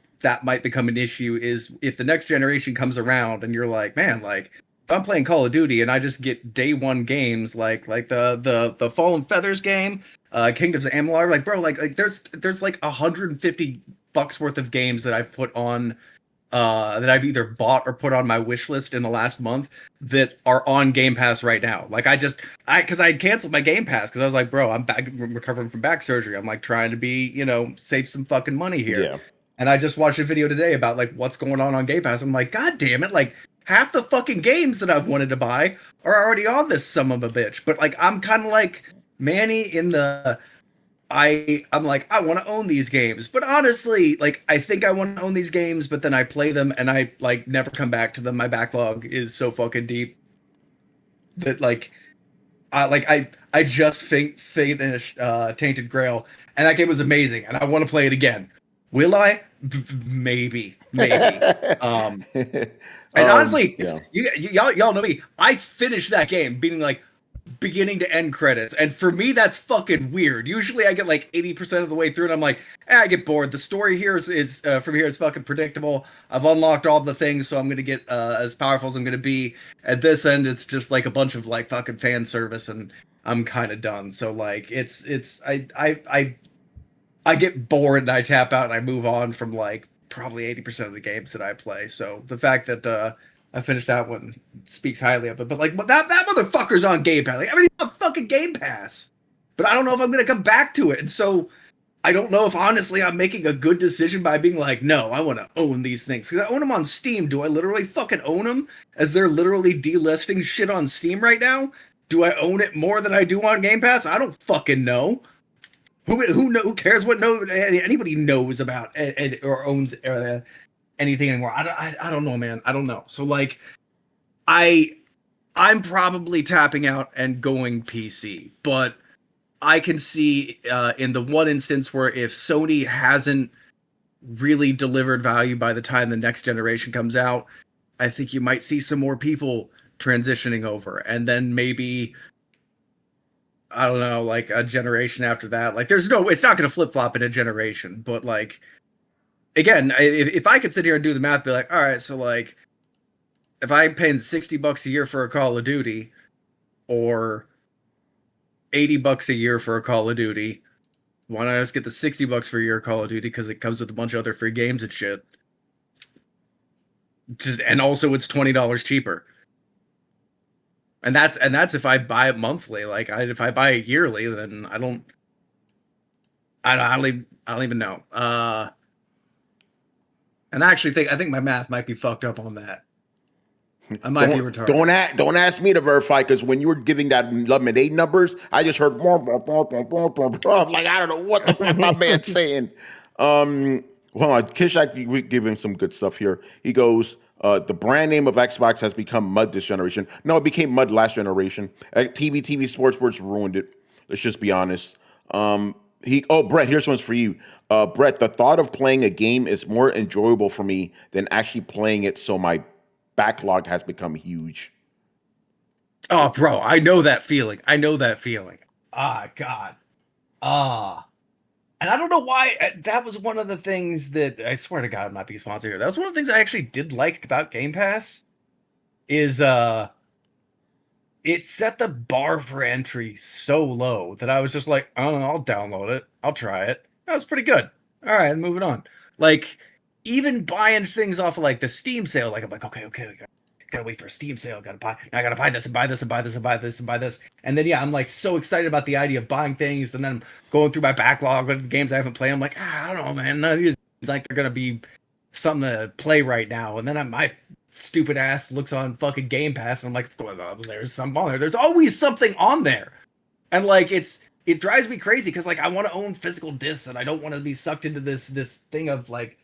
might become an issue is if the next generation comes around and you're like, man, like if I'm playing Call of Duty and I just get day one games like the Fallen Feathers game, Kingdoms of Amalur, like bro, like there's like $150 worth of games that I've put on that I've either bought or put on my wish list in the last month that are on Game Pass right now. Like because I canceled my Game Pass because I was like, bro, I'm recovering from back surgery. I'm like trying to be, save some fucking money here. Yeah. And I just watched a video today about like what's going on Game Pass. I'm like, God damn it, like half the fucking games that I've wanted to buy are already on this son of a bitch. But like I'm kind of like Manny in the I'm like, I want to own these games. But honestly, like I think I want to own these games, but then I play them and I like never come back to them. My backlog is so fucking deep that I just finished Tainted Grail, and that game was amazing, and I want to play it again. Will I? Maybe. And honestly, y'all know me. I finished that game being like beginning to end credits, and for me that's fucking weird. Usually I get like 80% of the way through and I'm like, I get bored. The story here is from here is fucking predictable. I've unlocked all the things, so I'm gonna get as powerful as I'm gonna be. At this end, it's just like a bunch of like fucking fan service, and I'm kind of done. So like I get bored and I tap out and I move on from like probably 80% of the games that I play. So the fact that I finished that one speaks highly of it. But like that motherfucker's on Game Pass. Like everything's on fucking Game Pass. But I don't know if I'm gonna come back to it. And so I don't know if honestly I'm making a good decision by being like, no, I want to own these things. Because I own them on Steam. Do I literally fucking own them as they're literally delisting shit on Steam right now? Do I own it more than I do on Game Pass? I don't fucking know. Who cares what anybody knows about or owns anything anymore? I don't know, man. I don't know. So like, I'm probably tapping out and going PC, but I can see in the one instance where if Sony hasn't really delivered value by the time the next generation comes out, I think you might see some more people transitioning over, and then maybe, I don't know, like a generation after that. Like it's not going to flip flop in a generation, but like, again, if I could sit here and do the math, be like, all right, so like, if I'm paying $60 a year for a Call of Duty, or $80 a year for a Call of Duty, why not just get the $60 for a year of Call of Duty because it comes with a bunch of other free games and shit. And also it's $20 cheaper. And that's if I buy it monthly. Like if I buy it yearly, then I don't even know. And I think my math might be fucked up on that. I might be retarded. Don't ask me to verify, because when you were giving that lemonade numbers, I just heard like I don't know what the fuck my man's saying. Hold on, Kishak, we give him some good stuff here. He goes, the brand name of Xbox has become mud this generation. No, it became mud last generation. TV, sports ruined it. Let's just be honest. Brett, here's one's for you. Brett, the thought of playing a game is more enjoyable for me than actually playing it, so my backlog has become huge. Oh, bro, I know that feeling. Ah, God. And I don't know why. That was one of the things that, I swear to God, I'm not being sponsored here. That was one of the things I actually did like about Game Pass, is it set the bar for entry so low that I was just like, oh, I'll download it. I'll try it. That was pretty good. All right, moving on. Like, even buying things off of like the Steam sale, like I'm like, okay, gotta wait for a Steam sale. I gotta buy this and buy this and buy this and buy this and buy this. And then I'm like so excited about the idea of buying things, and then I'm going through my backlog of games I haven't played. I'm like, I don't know, man. None of these like they're gonna be something to play right now. And then my stupid ass looks on fucking Game Pass, and I'm like, well, there's something on there. There's always something on there, and like it drives me crazy because like I want to own physical discs, and I don't want to be sucked into this thing of like.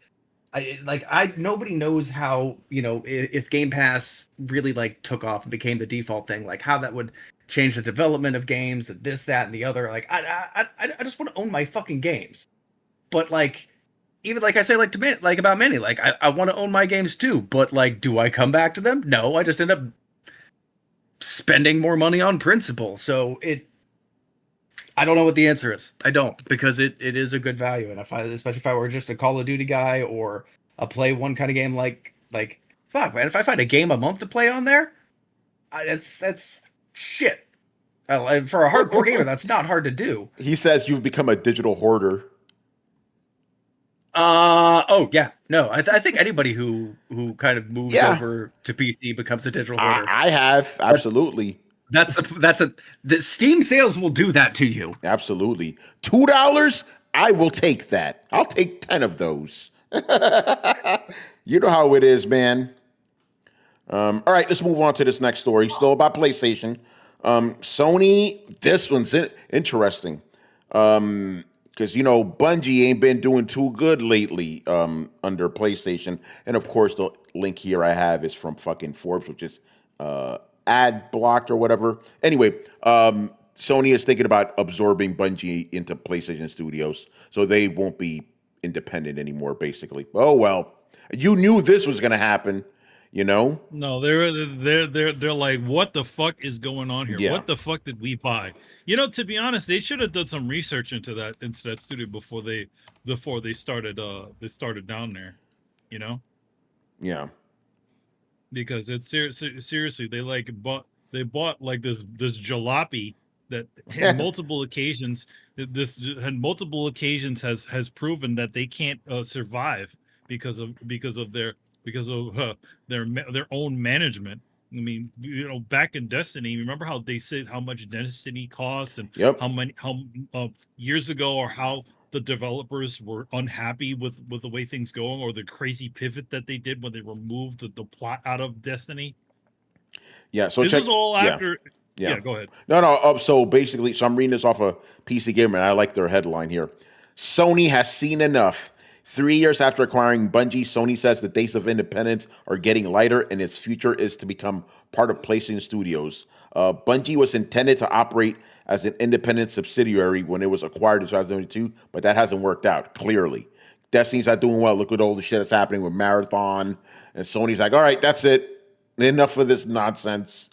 Nobody knows how, if Game Pass really like took off and became the default thing, like how that would change the development of games and this, that, and the other. Like I just want to own my fucking games. but like, even like I say, like about many, like I want to own my games too, but like, do I come back to them? No, I just end up spending more money on principal. So I don't know what the answer is. I don't, because it is a good value, and especially if I were just a Call of Duty guy or a play one kind of game, like fuck, man, if I find a game a month to play on there, that's shit. For a hardcore gamer, that's not hard to do. He says you've become a digital hoarder. Oh yeah, no, I think anybody who kind of moves over to PC becomes a digital hoarder. I have, absolutely. The Steam sales will do that to you. Absolutely. $2, I will take that. I'll take 10 of those. You know how it is, man. All right, let's move on to this next story. Still about PlayStation. Sony, this one's interesting. Because, you know, Bungie ain't been doing too good lately under PlayStation. And, of course, the link here I have is from fucking Forbes, which is ad blocked or whatever. Anyway, Sony is thinking about absorbing Bungie into PlayStation Studios, so they won't be independent anymore, basically. Oh, well, you knew this was going to happen, you know? No, they're like, what the fuck is going on here? Yeah. What the fuck did we buy? You know, to be honest, they should have done some research into that studio before they started down there, you know? Yeah. Because it's seriously, they bought like this jalopy that in multiple occasions has proven that they can't survive because of their own management. I mean, you know, back in Destiny, remember how they said how much Destiny cost and how years ago, or how the developers were unhappy with the way things going, or the crazy pivot that they did when they removed the plot out of Destiny. Yeah. So this is all after. Yeah. Go ahead. No. So basically, I'm reading this off of PC Gamer, and I like their headline here. Sony has seen enough. 3 years after acquiring Bungie, Sony says the days of independence are getting lighter, and its future is to become part of PlayStation Studios. Bungie was intended to operate as an independent subsidiary when it was acquired in 2022, but that hasn't worked out, clearly. Destiny's not doing well. Look at all the shit that's happening with Marathon. And Sony's like, all right, that's it. Enough of this nonsense.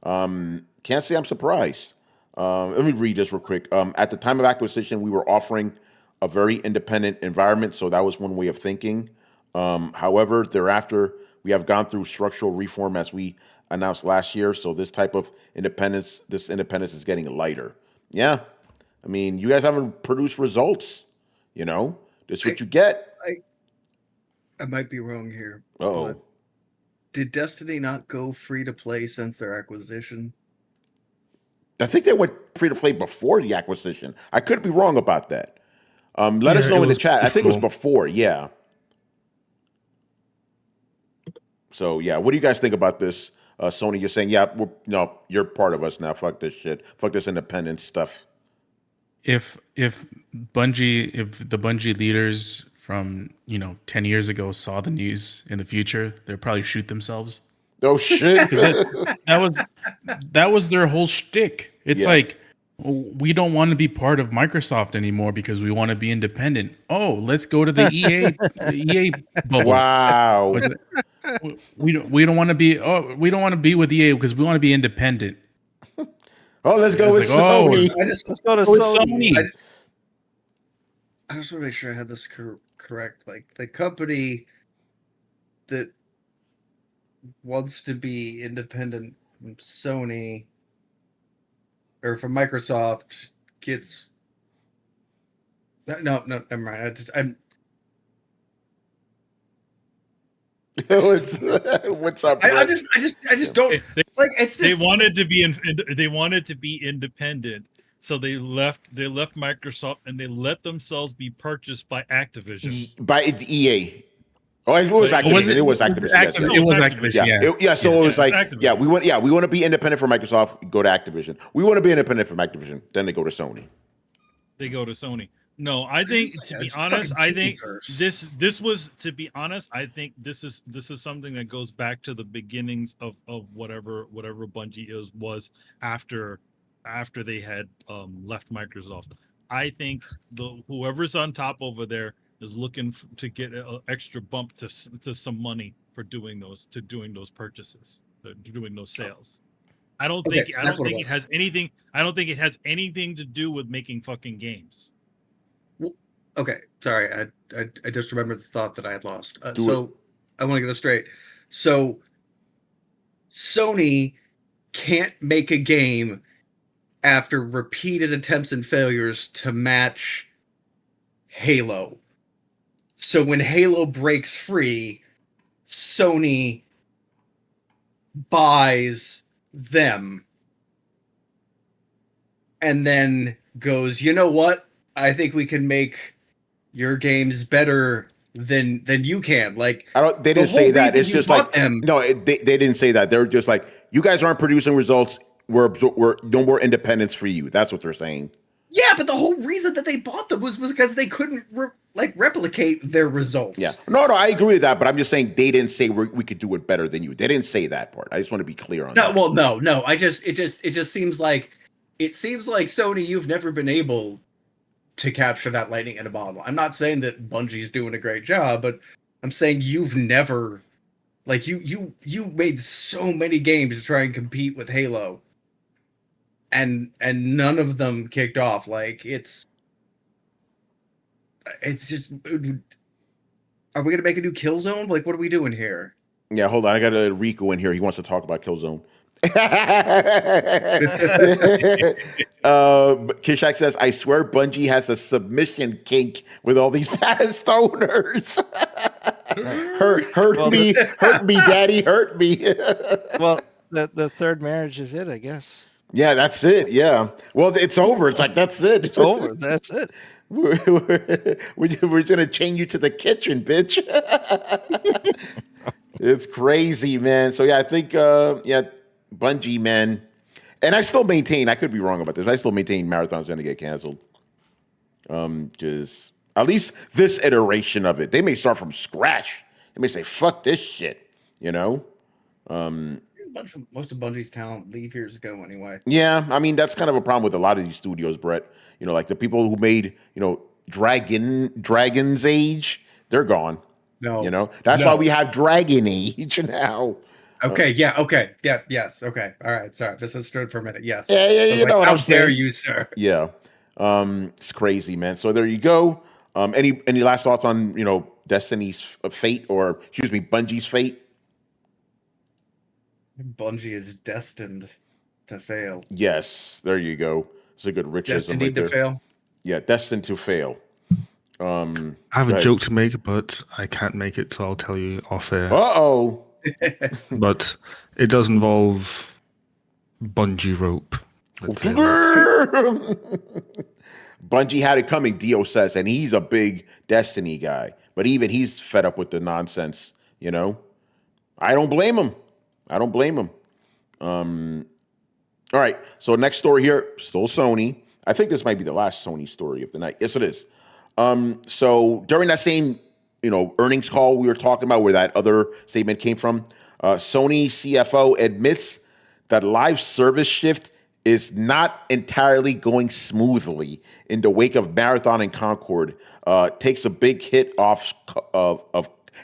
Can't say I'm surprised. Let me read this real quick. At the time of acquisition, we were offering a very independent environment, so that was one way of thinking. However, thereafter, we have gone through structural reform as we announced last year, so this independence is getting lighter. Yeah. I mean, you guys haven't produced results, you know? That's what you get. I might be wrong here. Uh-oh. Did Destiny not go free to play since their acquisition? I think they went free to play before the acquisition. I could be wrong about that. Let us know in the chat. I think it was before, yeah. So, yeah, what do you guys think about this? Sony, you're saying, no, you're part of us now. Fuck this shit. Fuck this independent stuff. If the Bungie leaders from 10 years ago saw the news in the future, they'd probably shoot themselves. Oh shit! that was their whole shtick. It's like, we don't want to be part of Microsoft anymore because we want to be independent. Oh, let's go to the EA bubble. Wow. We don't want to be. Oh, we don't want to be with EA because we want to be independent. Oh, let's go with Sony. Let's go to Sony. I just want to make sure I had this correct. Like, the company that wants to be independent from Sony or from Microsoft gets no, never mind. What's up? I just don't like. It's just, they wanted to be independent, so they left Microsoft and they let themselves be purchased by Activision. By EA. Oh, it was Activision. It was Activision. It was Activision. Yeah. So it was like, Activision. we want to be independent from Microsoft. Go to Activision. We want to be independent from Activision. Then they go to Sony. No, I think to be honest, I think this was I think this is something that goes back to the beginnings of whatever Bungie was after they had left Microsoft. I think whoever's on top over there is looking to get an extra bump to some money for doing those purchases, doing those sales. I don't think it has anything. I don't think it has anything to do with making fucking games. Well, okay, sorry, I just remembered the thought that I had lost. So I want to get this straight. So Sony can't make a game after repeated attempts and failures to match Halo. So when Halo breaks free, Sony buys them and then goes, you know what? I think we can make your games better than you can. Like, they didn't say that. It's just like they didn't say that. They're just like, you guys aren't producing results. We're no more independence for you. That's what they're saying. Yeah, but the whole reason that they bought them was because they couldn't replicate their results. Yeah, no, I agree with that. But I'm just saying they didn't say we could do it better than you. They didn't say that part. I just want to be clear on that. Well, no. It just seems like Sony, you've never been able to capture that lightning in a bottle. I'm not saying that Bungie's doing a great job, but I'm saying you've never, like, you made so many games to try and compete with Halo, and none of them kicked off. Like, it's just, are we gonna make a new Killzone? Like, what are we doing here? Yeah, hold on. I got a Rico in here. He wants to talk about Killzone. Kishak says, I swear Bungie has a submission kink with all these past owners. hurt me, daddy, hurt me. Well, the third marriage is it, I guess. Yeah, that's it. Yeah. Well, it's over. It's like, that's it. It's over. That's it. We're gonna chain you to the kitchen, bitch. It's crazy, man. So yeah, I think Bungie, man, and I still maintain, I could be wrong about this, I still maintain Marathon's gonna get canceled. Just at least this iteration of it. They may start from scratch. They may say, fuck this shit, you know? Most of Bungie's talent leave years ago anyway. Yeah, I mean, that's kind of a problem with a lot of these studios, Brett. You know, like the people who made, you know, Dragon's Age, they're gone. No. You know, that's why we have Dragon Age now. Okay, okay. Yeah, yes, okay. All right, sorry. Misunderstood for a minute. Yes. Yeah, you know what I'm saying. How dare you, sir? Yeah. It's crazy, man. So there you go. Any last thoughts on, you know, Destiny's fate, or excuse me, Bungie's fate? Bungie is destined to fail. Yes, there you go. It's a good Richism. Destined to fail? Yeah, destined to fail. I have a joke to make, but I can't make it, so I'll tell you off air. Uh-oh. But it does involve bungee rope. Bungie had it coming, Dio says, and he's a big Destiny guy. But even he's fed up with the nonsense, you know? I don't blame him. All right, so next story here, still Sony. I think this might be the last Sony story of the night. Yes, it is. So during that same, you know, earnings call we were talking about, where that other statement came from, Sony CFO admits that live service shift is not entirely going smoothly in the wake of Marathon and Concord. Takes a big hit of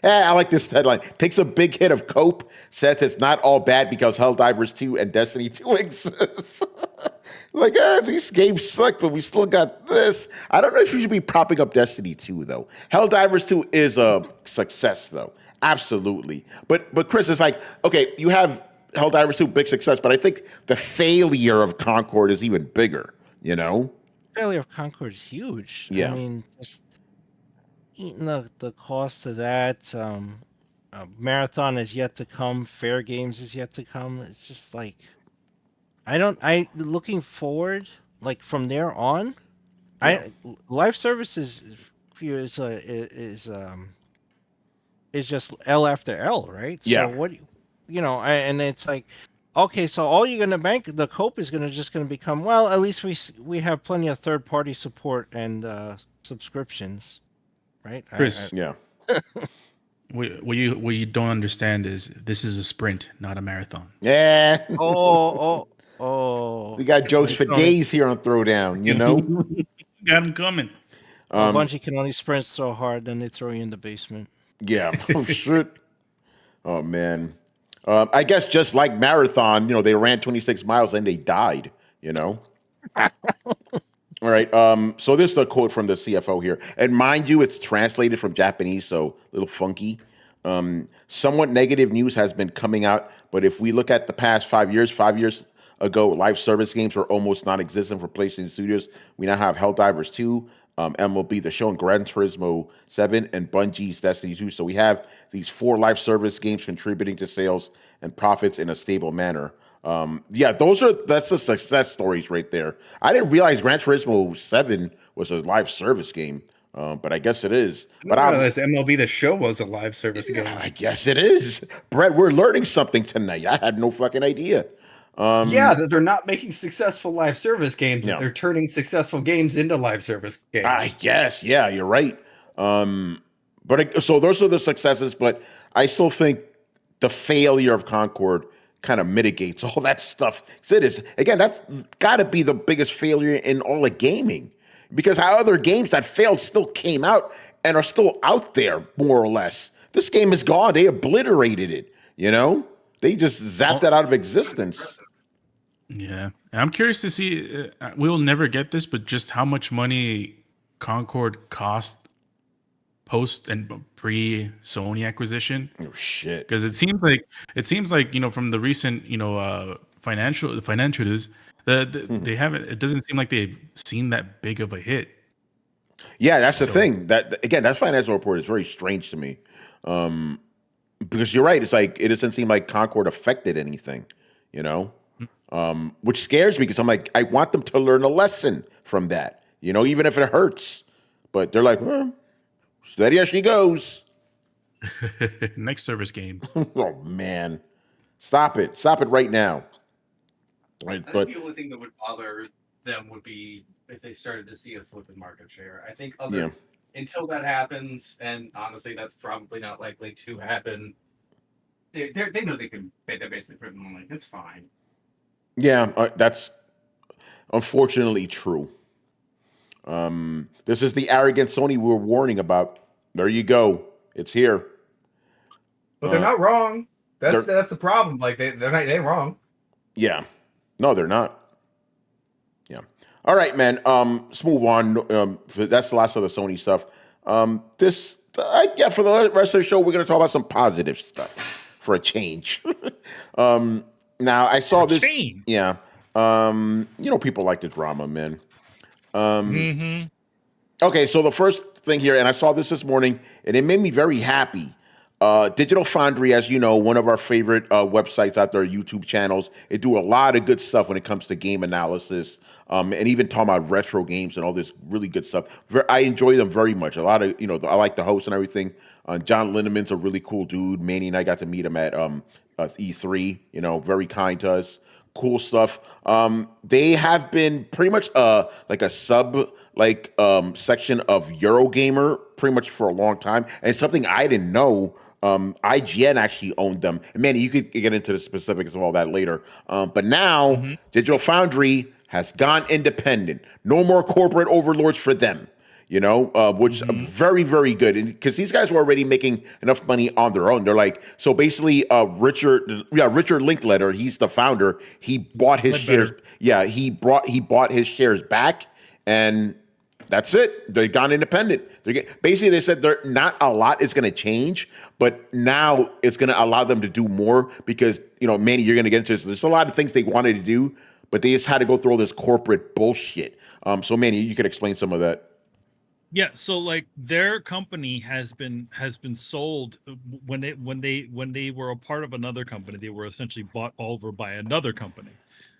I like this headline. Takes a big hit of cope. Says it's not all bad because Helldivers 2 and Destiny 2 exist. Like, these games suck, but we still got this. I don't know if you should be propping up Destiny 2, though. Helldivers 2 is a success, though. Absolutely. But Chris, is like, okay, you have Helldivers 2, big success, but I think the failure of Concord is even bigger, you know? Failure of Concord is huge. Yeah. I mean, just eating the cost of that. Marathon is yet to come. Fair Games is yet to come. It's just like, looking forward, like from there on, yeah. Live services is just L after L, right? Yeah. So what, and it's like, okay, so all you're gonna bank, the cope is gonna become, well, at least we have plenty of third party support and subscriptions, right? Chris, yeah. What you don't understand is this is a sprint, not a marathon. Yeah. Oh. We got jokes for days here on Throwdown, you know? Got him coming. Bungie can only sprint so hard, then they throw you in the basement. Yeah. Oh shit. Oh man. I guess just like marathon, they ran 26 miles and they died. All right. So this is a quote from the CFO here, and mind you, it's translated from Japanese, so a little funky. Somewhat negative news has been coming out, but if we look at the past 5 years ago, live service games were almost non-existent for PlayStation Studios. We now have Helldivers 2, MLB The Show, and Gran Turismo 7, and Bungie's Destiny 2. So we have these 4 live service games contributing to sales and profits in a stable manner. That's the success stories right there. I didn't realize Gran Turismo 7 was a live service game, but I guess it is. But realize MLB The Show was a live service game. I guess it is. Brett, we're learning something tonight. I had no fucking idea. That they're not making successful live service games. No. They're turning successful games into live service games. I guess, yeah, you're right. So those are the successes, but I still think the failure of Concord kind of mitigates all that stuff. So it is, again, that's got to be the biggest failure in all of gaming, because how other games that failed still came out and are still out there, more or less. This game is gone. They obliterated it, They just zapped it out of existence. Yeah. I'm curious to see, we'll never get this, but just how much money Concord cost post and pre Sony acquisition. Oh shit! Because it seems like from the recent financials they haven't. It doesn't seem like they've seen that big of a hit. Yeah, that's the thing. That financial report is very strange to me. Because you're right. It's like it doesn't seem like Concord affected anything. Which scares me because I'm like, I want them to learn a lesson from that. Even if it hurts. But they're like, steady as she goes. Next service game. Oh man, stop it right now. Right, I think the only thing that would bother them would be if they started to see a slip in market share. I think until that happens, and honestly, that's probably not likely to happen. They know they can basically print money. It's fine. Yeah, that's unfortunately true. This is the arrogant Sony we were warning about. There you go. It's here. But they're not wrong. That's the problem. Like they ain't wrong. Yeah. No, they're not. Yeah. All right, man. Let's move on. That's the last of the Sony stuff. For the rest of the show, we're gonna talk about some positive stuff for a change. Now I saw this. Change. Yeah. People like the drama, man. Okay, so the first thing here, and I saw this morning, and it made me very happy. Digital Foundry, as you know, one of our favorite websites out there, YouTube channels. They do a lot of good stuff when it comes to game analysis, and even talking about retro games and all this really good stuff. I enjoy them very much. A lot of, I like the host and everything. John Lindeman's a really cool dude. Manny and I got to meet him at E3. Very kind to us. Cool stuff. They have been pretty much like a sub section of Eurogamer pretty much for a long time, and it's something I didn't know. IGN actually owned them. And Manny, you could get into the specifics of all that later. But now Digital Foundry has gone independent. No more corporate overlords for them. Which is very, very good. And because these guys were already making enough money on their own. They're like, so basically, Richard Linkletter, he's the founder. He bought his shares. Yeah, he bought his shares back, and that's it. They've gone independent. Basically, they said not a lot is going to change, but now it's going to allow them to do more because, Manny, you're going to get into this. There's a lot of things they wanted to do, but they just had to go through all this corporate bullshit. So, Manny, you could explain some of that. Yeah, so their company has been sold when they were a part of another company. They were essentially bought over by another company.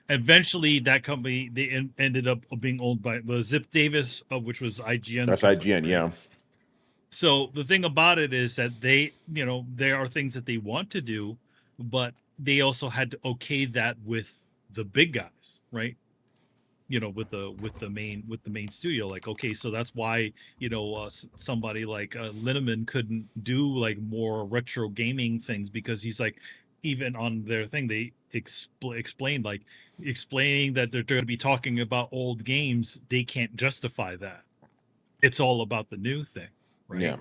Eventually, that company ended up being owned by Zip Davis, which was IGN. That's IGN, yeah. So the thing about it is that there are things that they want to do, but they also had to okay that with the big guys, right? With the main studio, okay, so that's why somebody like Linneman couldn't do more retro gaming things because he's like, even on their thing, they explained explaining that they're going to be talking about old games. They can't justify that. It's all about the new thing, right? Yeah.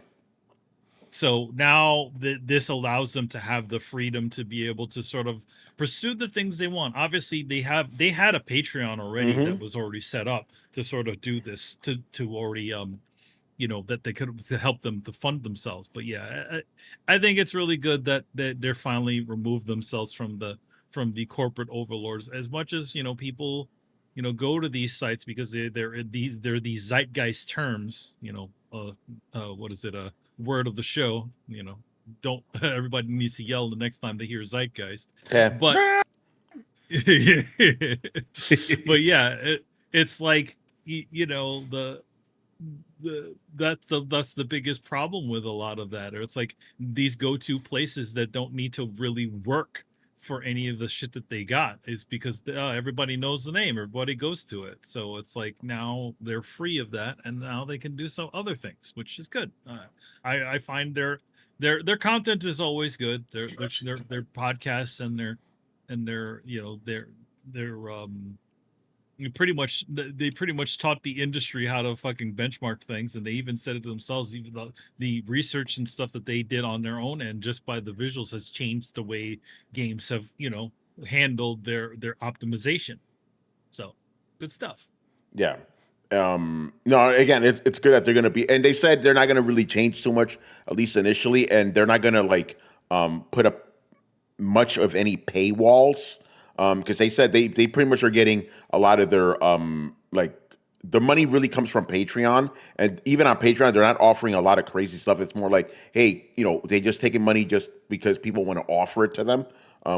So now this allows them to have the freedom to be able to sort of pursue the things they want. Obviously, they had a Patreon already that was already set up to sort of do this, to already that they could to help them to fund themselves. But yeah, I think it's really good that they're finally removed themselves from the corporate overlords. As much as people go to these sites because they're these zeitgeist terms. What is it? Word of the show. Don't everybody needs to yell the next time they hear zeitgeist. Okay. But but yeah, it's like that's the biggest problem with a lot of that. Or it's like these go-to places that don't need to really work for any of the shit that they got is because everybody knows the name, everybody goes to it. So it's like now they're free of that, and now they can do some other things, which is good. I find their content is always good. Their podcasts and their they pretty much taught the industry how to fucking benchmark things, and they even said it to themselves. Even the research and stuff that they did on their own and just by the visuals has changed the way games have handled their optimization. So good stuff. Yeah. No, again, it's good that they're going to be, and they said they're not going to really change too much, at least initially, and they're not going to put up much of any paywalls. Because they said they pretty much are getting a lot of their the money really comes from Patreon, and even on Patreon they're not offering a lot of crazy stuff. It's more like, hey, they just taking money just because people want to offer it to them,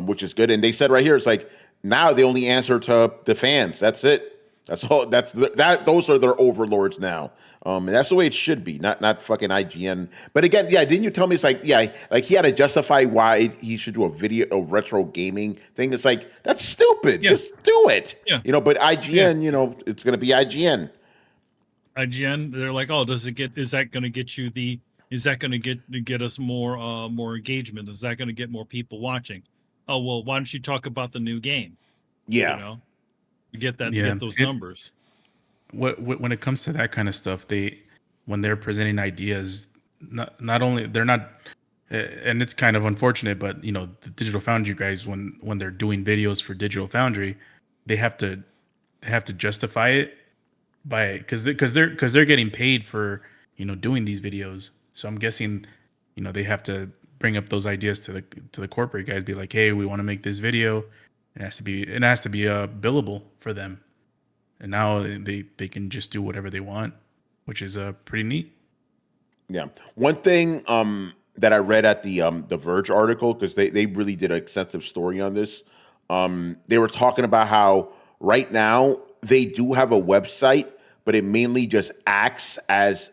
which is good. And they said right here, it's like now they only answer to the fans. That's it. That's all. Those are their overlords now, and that's the way it should be. Not fucking IGN. But again, yeah, didn't you tell me it's like he had to justify why he should do a retro gaming thing? It's like that's stupid. Yeah. Just do it. Yeah. But IGN, it's gonna be IGN. IGN, they're like, oh, is that gonna get us more engagement? Is that gonna get more people watching? Oh well, why don't you talk about the new game? Yeah. Get those numbers. When it comes to that kind of stuff, when they're presenting ideas, not only they're not, and it's kind of unfortunate, but the Digital Foundry guys, when they're doing videos for Digital Foundry, they have to justify it because they're getting paid for doing these videos. So I'm guessing they have to bring up those ideas to the corporate guys, be like, hey, we want to make this video. It has to be billable for them, and now they can just do whatever they want, which is pretty neat. Yeah, one thing that I read at the Verge article, because they really did an extensive story on this. They were talking about how right now they do have a website, but it mainly just acts as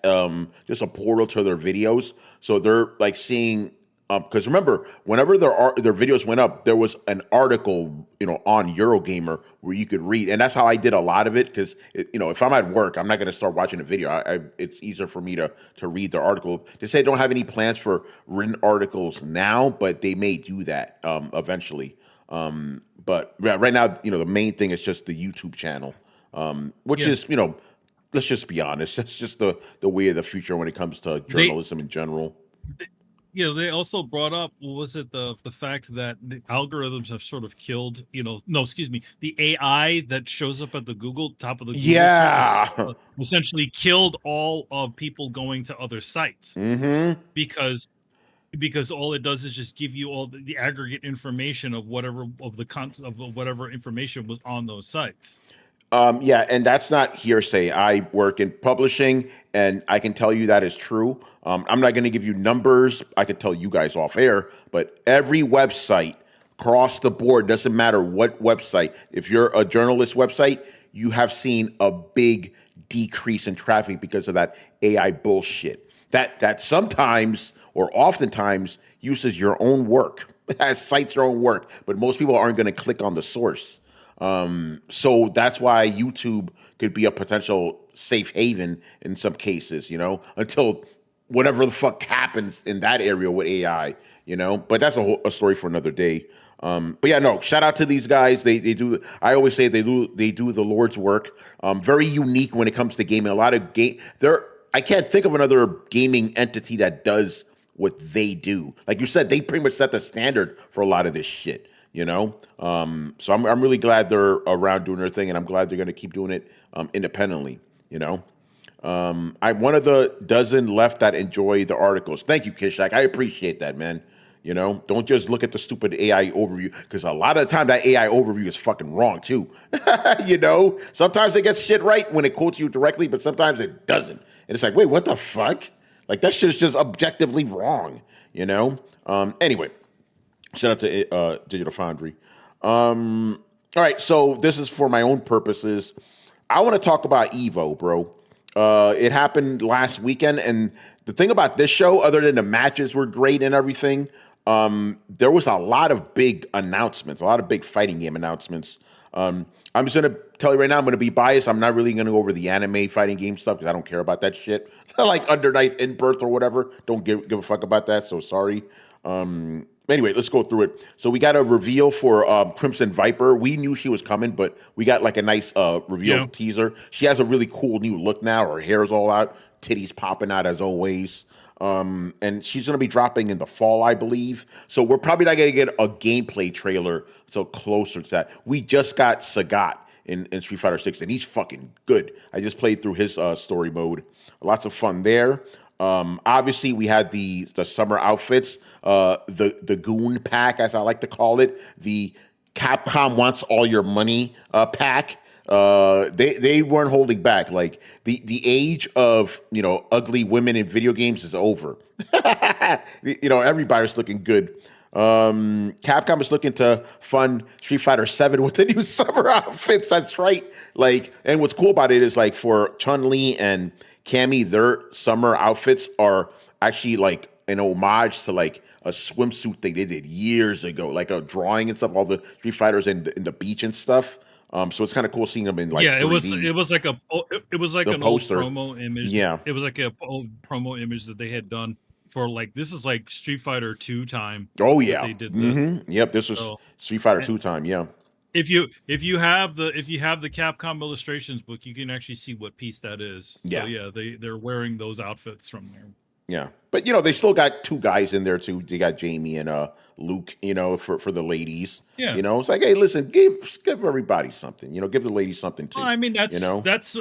just a portal to their videos. So they're like seeing. Because remember, whenever their videos went up, there was an article, on Eurogamer where you could read, and that's how I did a lot of it. Because if I'm at work, I'm not going to start watching a video. It's easier for me to read their article. They say they don't have any plans for written articles now, but they may do that eventually. But yeah, right now, the main thing is just the YouTube channel, which is, let's just be honest, that's just the way of the future when it comes to journalism in general. They also brought up, what was it, the fact that the algorithms have sort of killed, the AI that shows up at the top of the Google search essentially killed all of people going to other sites. Mm-hmm. Because all it does is just give you all the aggregate information of whatever of the content of whatever information was on those sites. Yeah, and that's not hearsay. I work in publishing, and I can tell you that is true. I'm not going to give you numbers. I could tell you guys off air, but every website across the board, doesn't matter what website, if you're a journalist website, you have seen a big decrease in traffic because of that AI bullshit. That sometimes or oftentimes uses your own work, cites your own work, but most people aren't going to click on the source. So that's why YouTube could be a potential safe haven in some cases, until whatever the fuck happens in that area with AI, But that's a story for another day. But yeah, no. Shout out to these guys. They do. I always say they do the Lord's work. Very unique when it comes to gaming. A lot of I can't think of another gaming entity that does what they do. Like you said, they pretty much set the standard for a lot of this shit. So I'm really glad they're around doing their thing, and I'm glad they're going to keep doing it independently. I'm one of the dozen left that enjoy the articles. Thank you, Kishak. I appreciate that, man. Don't just look at the stupid AI overview, because a lot of the time that AI overview is fucking wrong too. Sometimes it gets shit right when it quotes you directly, but sometimes it doesn't. And it's like, wait, what the fuck? Like that shit's just objectively wrong. Anyway, shout out to Digital Foundry. All right, so this is for my own purposes. I want to talk about Evo, bro. It happened last weekend, and the thing about this show, other than the matches were great and everything, there was a lot of big announcements, a lot of big fighting game announcements. I'm just going to tell you right now, I'm going to be biased. I'm not really going to go over the anime fighting game stuff because I don't care about that shit. Like Under Night In Birth or whatever. Don't give a fuck about that, so sorry. Anyway, let's go through it. So we got a reveal for Crimson Viper. We knew she was coming, but we got like a nice reveal teaser. She has a really cool new look now. Her hair's all out, titties popping out as always. And she's going to be dropping in the fall, I believe. So we're probably not going to get a gameplay trailer so closer to that. We just got Sagat in Street Fighter 6, and he's fucking good. I just played through his story mode. Lots of fun there. Obviously, we had the summer outfits, the Goon Pack, as I like to call it, the Capcom Wants All Your Money pack. They weren't holding back. Like the age of ugly women in video games is over. Everybody's looking good. Capcom is looking to fund Street Fighter 7 with the new summer outfits. That's right. Like, and what's cool about it is like for Chun-Li and Cammy, their summer outfits are actually like an homage to like a swimsuit thing they did years ago, like a drawing and stuff. All the Street Fighters in the beach and stuff. So it's kind of cool seeing them in like 3D. It was like an poster. old promo image. Yeah, it was like a old promo image that they had done for like, this is like Street Fighter 2 time. Oh yeah, they did this. Yep, this was Street Fighter 2 time. Yeah. If you have the Capcom illustrations book, you can actually see what piece that is. So yeah, they're wearing those outfits from there. Yeah, but they still got two guys in there too. They got Jamie and Luke. For the ladies. Yeah, it's like, hey, listen, give everybody something. Give the ladies something too. Well, I mean, that's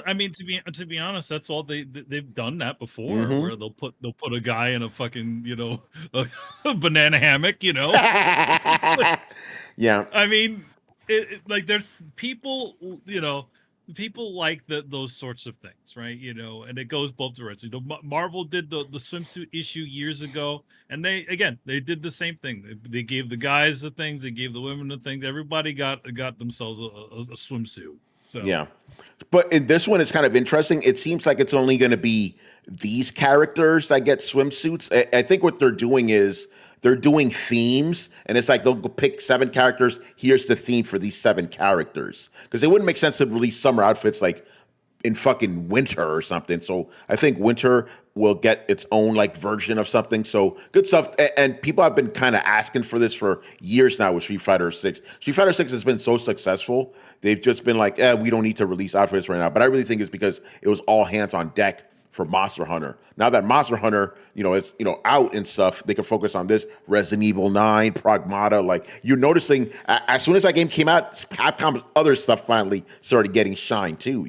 I mean, to be honest, that's all they've done that before, where they'll put a guy in a fucking a banana hammock. Yeah, I mean. Like there's people, people like those sorts of things, right? And it goes both directions. Marvel did the swimsuit issue years ago, and they did the same thing. They gave the guys the things, they gave the women the things. Everybody got themselves a swimsuit. So yeah, but in this one, it's kind of interesting. It seems like it's only going to be these characters that get swimsuits. I think what they're doing is they're doing themes, and it's like they'll pick 7 characters. Here's the theme for these 7 characters, because it wouldn't make sense to release summer outfits like in fucking winter or something. So I think winter will get its own like version of something. So good stuff. And people have been kind of asking for this for years now with Street Fighter 6. Street Fighter 6 has been so successful. They've just been like, we don't need to release outfits right now. But I really think it's because it was all hands on deck for Monster Hunter. Now that Monster Hunter, is out and stuff, they can focus on this. Resident Evil 9, Pragmata. Like, you're noticing as soon as that game came out, Capcom's other stuff finally started getting shine too.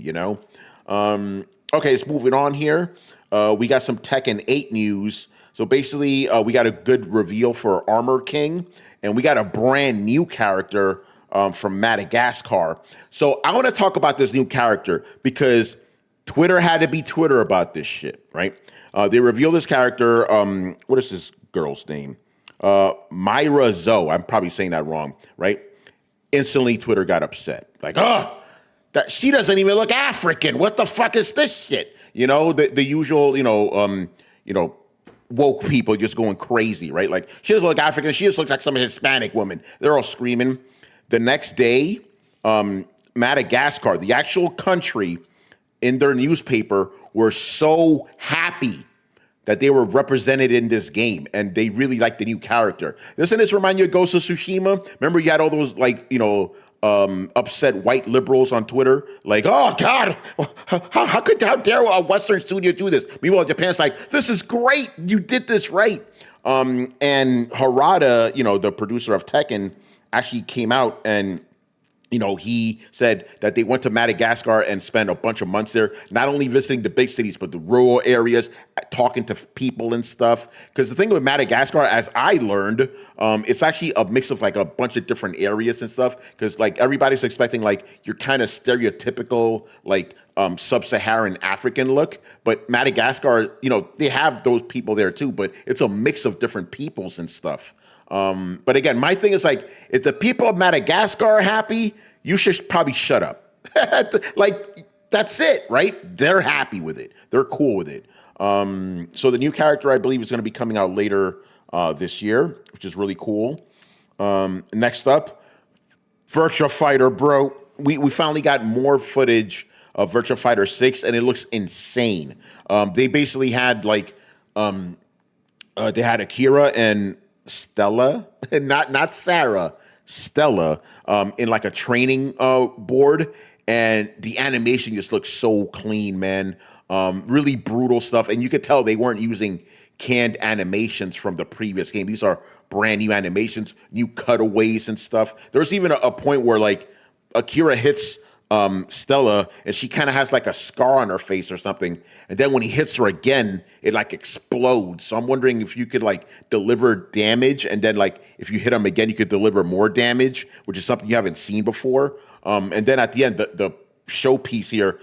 Okay, let's moving on here. We got some Tekken 8 news. So basically, we got a good reveal for Armor King, and we got a brand new character from Madagascar. So I want to talk about this new character because Twitter had to be Twitter about this shit, right? They revealed this character. What is this girl's name? Myra Zoe. I'm probably saying that wrong, right? Instantly, Twitter got upset. Like, that she doesn't even look African. What the fuck is this shit? The usual, woke people just going crazy, right? Like, she doesn't look African. She just looks like some Hispanic woman. They're all screaming. The next day, Madagascar, the actual country, in their newspaper, were so happy that they were represented in this game, and they really like the new character. Doesn't this remind you of Ghost of Tsushima? Remember, you had all those upset white liberals on Twitter, like, oh God, how dare a Western studio do this? Meanwhile, Japan's like, this is great, you did this right. And Harada, the producer of Tekken, actually came out and he said that they went to Madagascar and spent a bunch of months there, not only visiting the big cities, but the rural areas, talking to people and stuff. Because the thing with Madagascar, as I learned, it's actually a mix of like a bunch of different areas and stuff. Because like everybody's expecting like your kind of stereotypical like sub-Saharan African look. But Madagascar, they have those people there too, but it's a mix of different peoples and stuff. But again, my thing is like, if the people of Madagascar are happy, you should probably shut up. Like, that's it, right? They're happy with it. They're cool with it. So the new character, I believe, is going to be coming out later this year, which is really cool. Next up, Virtua Fighter, bro. We finally got more footage of Virtua Fighter 6, and it looks insane. They basically had like, they had Akira and Stella, and not Sarah, Stella, in like a training board, and the animation just looks so clean, man. Really brutal stuff, and you could tell they weren't using canned animations from the previous game. These are brand new animations, new cutaways and stuff. There's even a point where like Akira hits Stella, and she kind of has like a scar on her face or something. And then when he hits her again, it like explodes. So I'm wondering if you could like deliver damage, and then like if you hit him again, you could deliver more damage, which is something you haven't seen before. And then at the end, the showpiece here,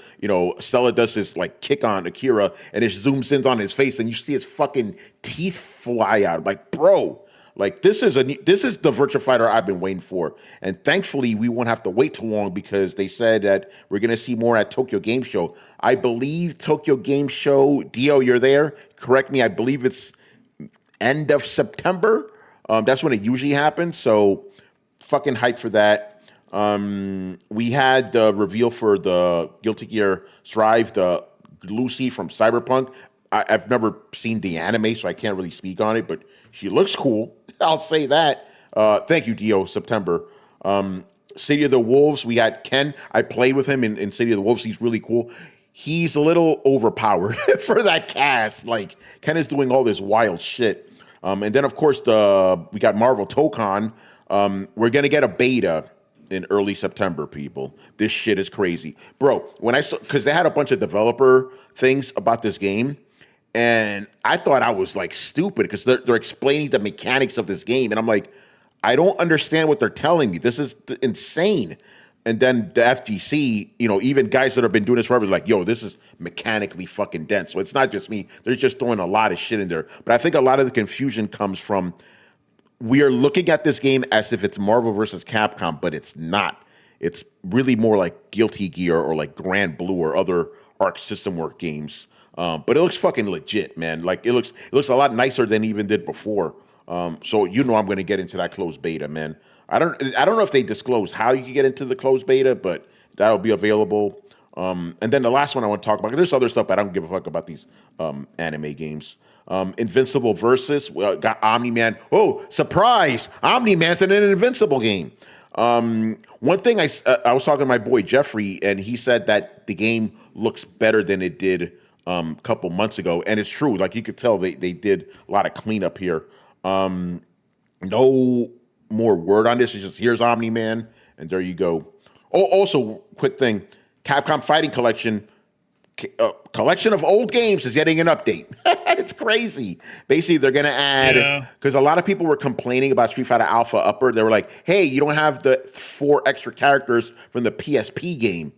Stella does this like kick on Akira, and it zooms in on his face, and you see his fucking teeth fly out. Like, bro. Like, this is the Virtua Fighter I've been waiting for. And thankfully, we won't have to wait too long, because they said that we're going to see more at Tokyo Game Show. I believe Tokyo Game Show, Dio, you're there. Correct me. I believe it's end of September. That's when it usually happens. So fucking hyped for that. We had the reveal for the Guilty Gear Strive, the Lucy from Cyberpunk. I've never seen the anime, so I can't really speak on it, but she looks cool. I'll say that. Thank you, Dio. September. City of the Wolves, we had Ken. I played with him in City of the Wolves. He's really cool. He's a little overpowered for that cast. Like, Ken is doing all this wild shit. And then, of course, we got Marvel Tokon. We're going to get a beta in early September, people. This shit is crazy. Bro, when I saw, because they had a bunch of developer things about this game, and I thought I was like stupid, because they're explaining the mechanics of this game, and I'm like, I don't understand what they're telling me. This is insane. And then the FGC, even guys that have been doing this forever, like, yo, this is mechanically fucking dense. So it's not just me. They're just throwing a lot of shit in there. But I think a lot of the confusion comes from, we are looking at this game as if it's Marvel versus Capcom, but it's not. It's really more like Guilty Gear or like Grand Blue or other Arc System Work games. But it looks fucking legit, man. Like, it looks a lot nicer than it even did before. So I'm going to get into that closed beta, man. I don't know if they disclose how you can get into the closed beta, but that'll be available. And then the last one I want to talk about, there's other stuff, but I don't give a fuck about these anime games. Invincible Versus, got Omni-Man. Oh, surprise! Omni-Man's in an Invincible game. One thing I was talking to my boy Jeffrey, and he said that the game looks better than it did a couple months ago, and it's true. Like, you could tell they did a lot of cleanup here. No more word on this. It's just, here's Omni-Man, and there you go. Oh, also, quick thing, Capcom Fighting Collection of old games is getting an update. It's crazy. Basically, they're going to add, because a lot of people were complaining about Street Fighter Alpha Upper. They were like, hey, you don't have the 4 extra characters from the PSP game.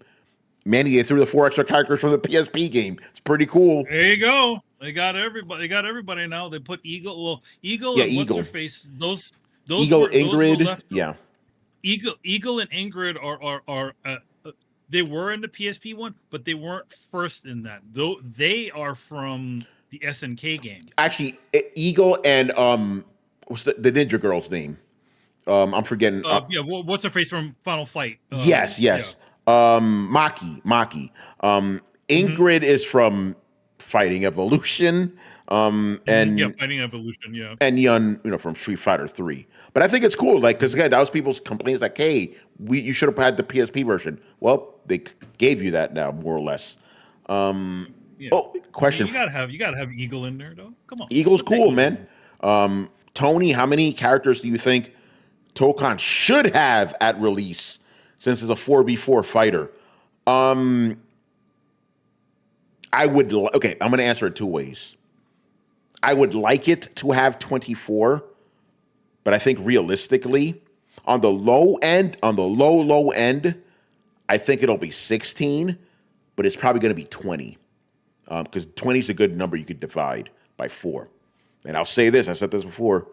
Manny, they threw the 4 extra characters from the PSP game. It's pretty cool. There you go. They got everybody. They got everybody now. They put Eagle. Well, Eagle and Eagle. What's her face? Those Eagle, were, Ingrid. those were left. Yeah. Eagle and Ingrid are they were in the PSP one, but they weren't first in that. Though they are from the SNK game. Actually, Eagle and what's the Ninja Girl's name? I'm forgetting. What's her face from Final Fight? Yes. Yeah. Maki. Ingrid is from Fighting Evolution, and Fighting Evolution, and Yun, from Street Fighter 3. But I think it's cool, like, because again, that was people's complaints, like, hey, you should have had the PSP version. Well, they gave you that now, more or less. Oh, question. You gotta have Eagle in there, though. Come on, Eagle's cool, man. Tony, how many characters do you think Tokon should have at release, since it's a 4v4 fighter? I'm going to answer it two ways. I would like it to have 24, but I think realistically, on the low end, I think it'll be 16, but it's probably going to be 20. Because 20 is a good number you could divide by 4. And I'll say this, I said this before,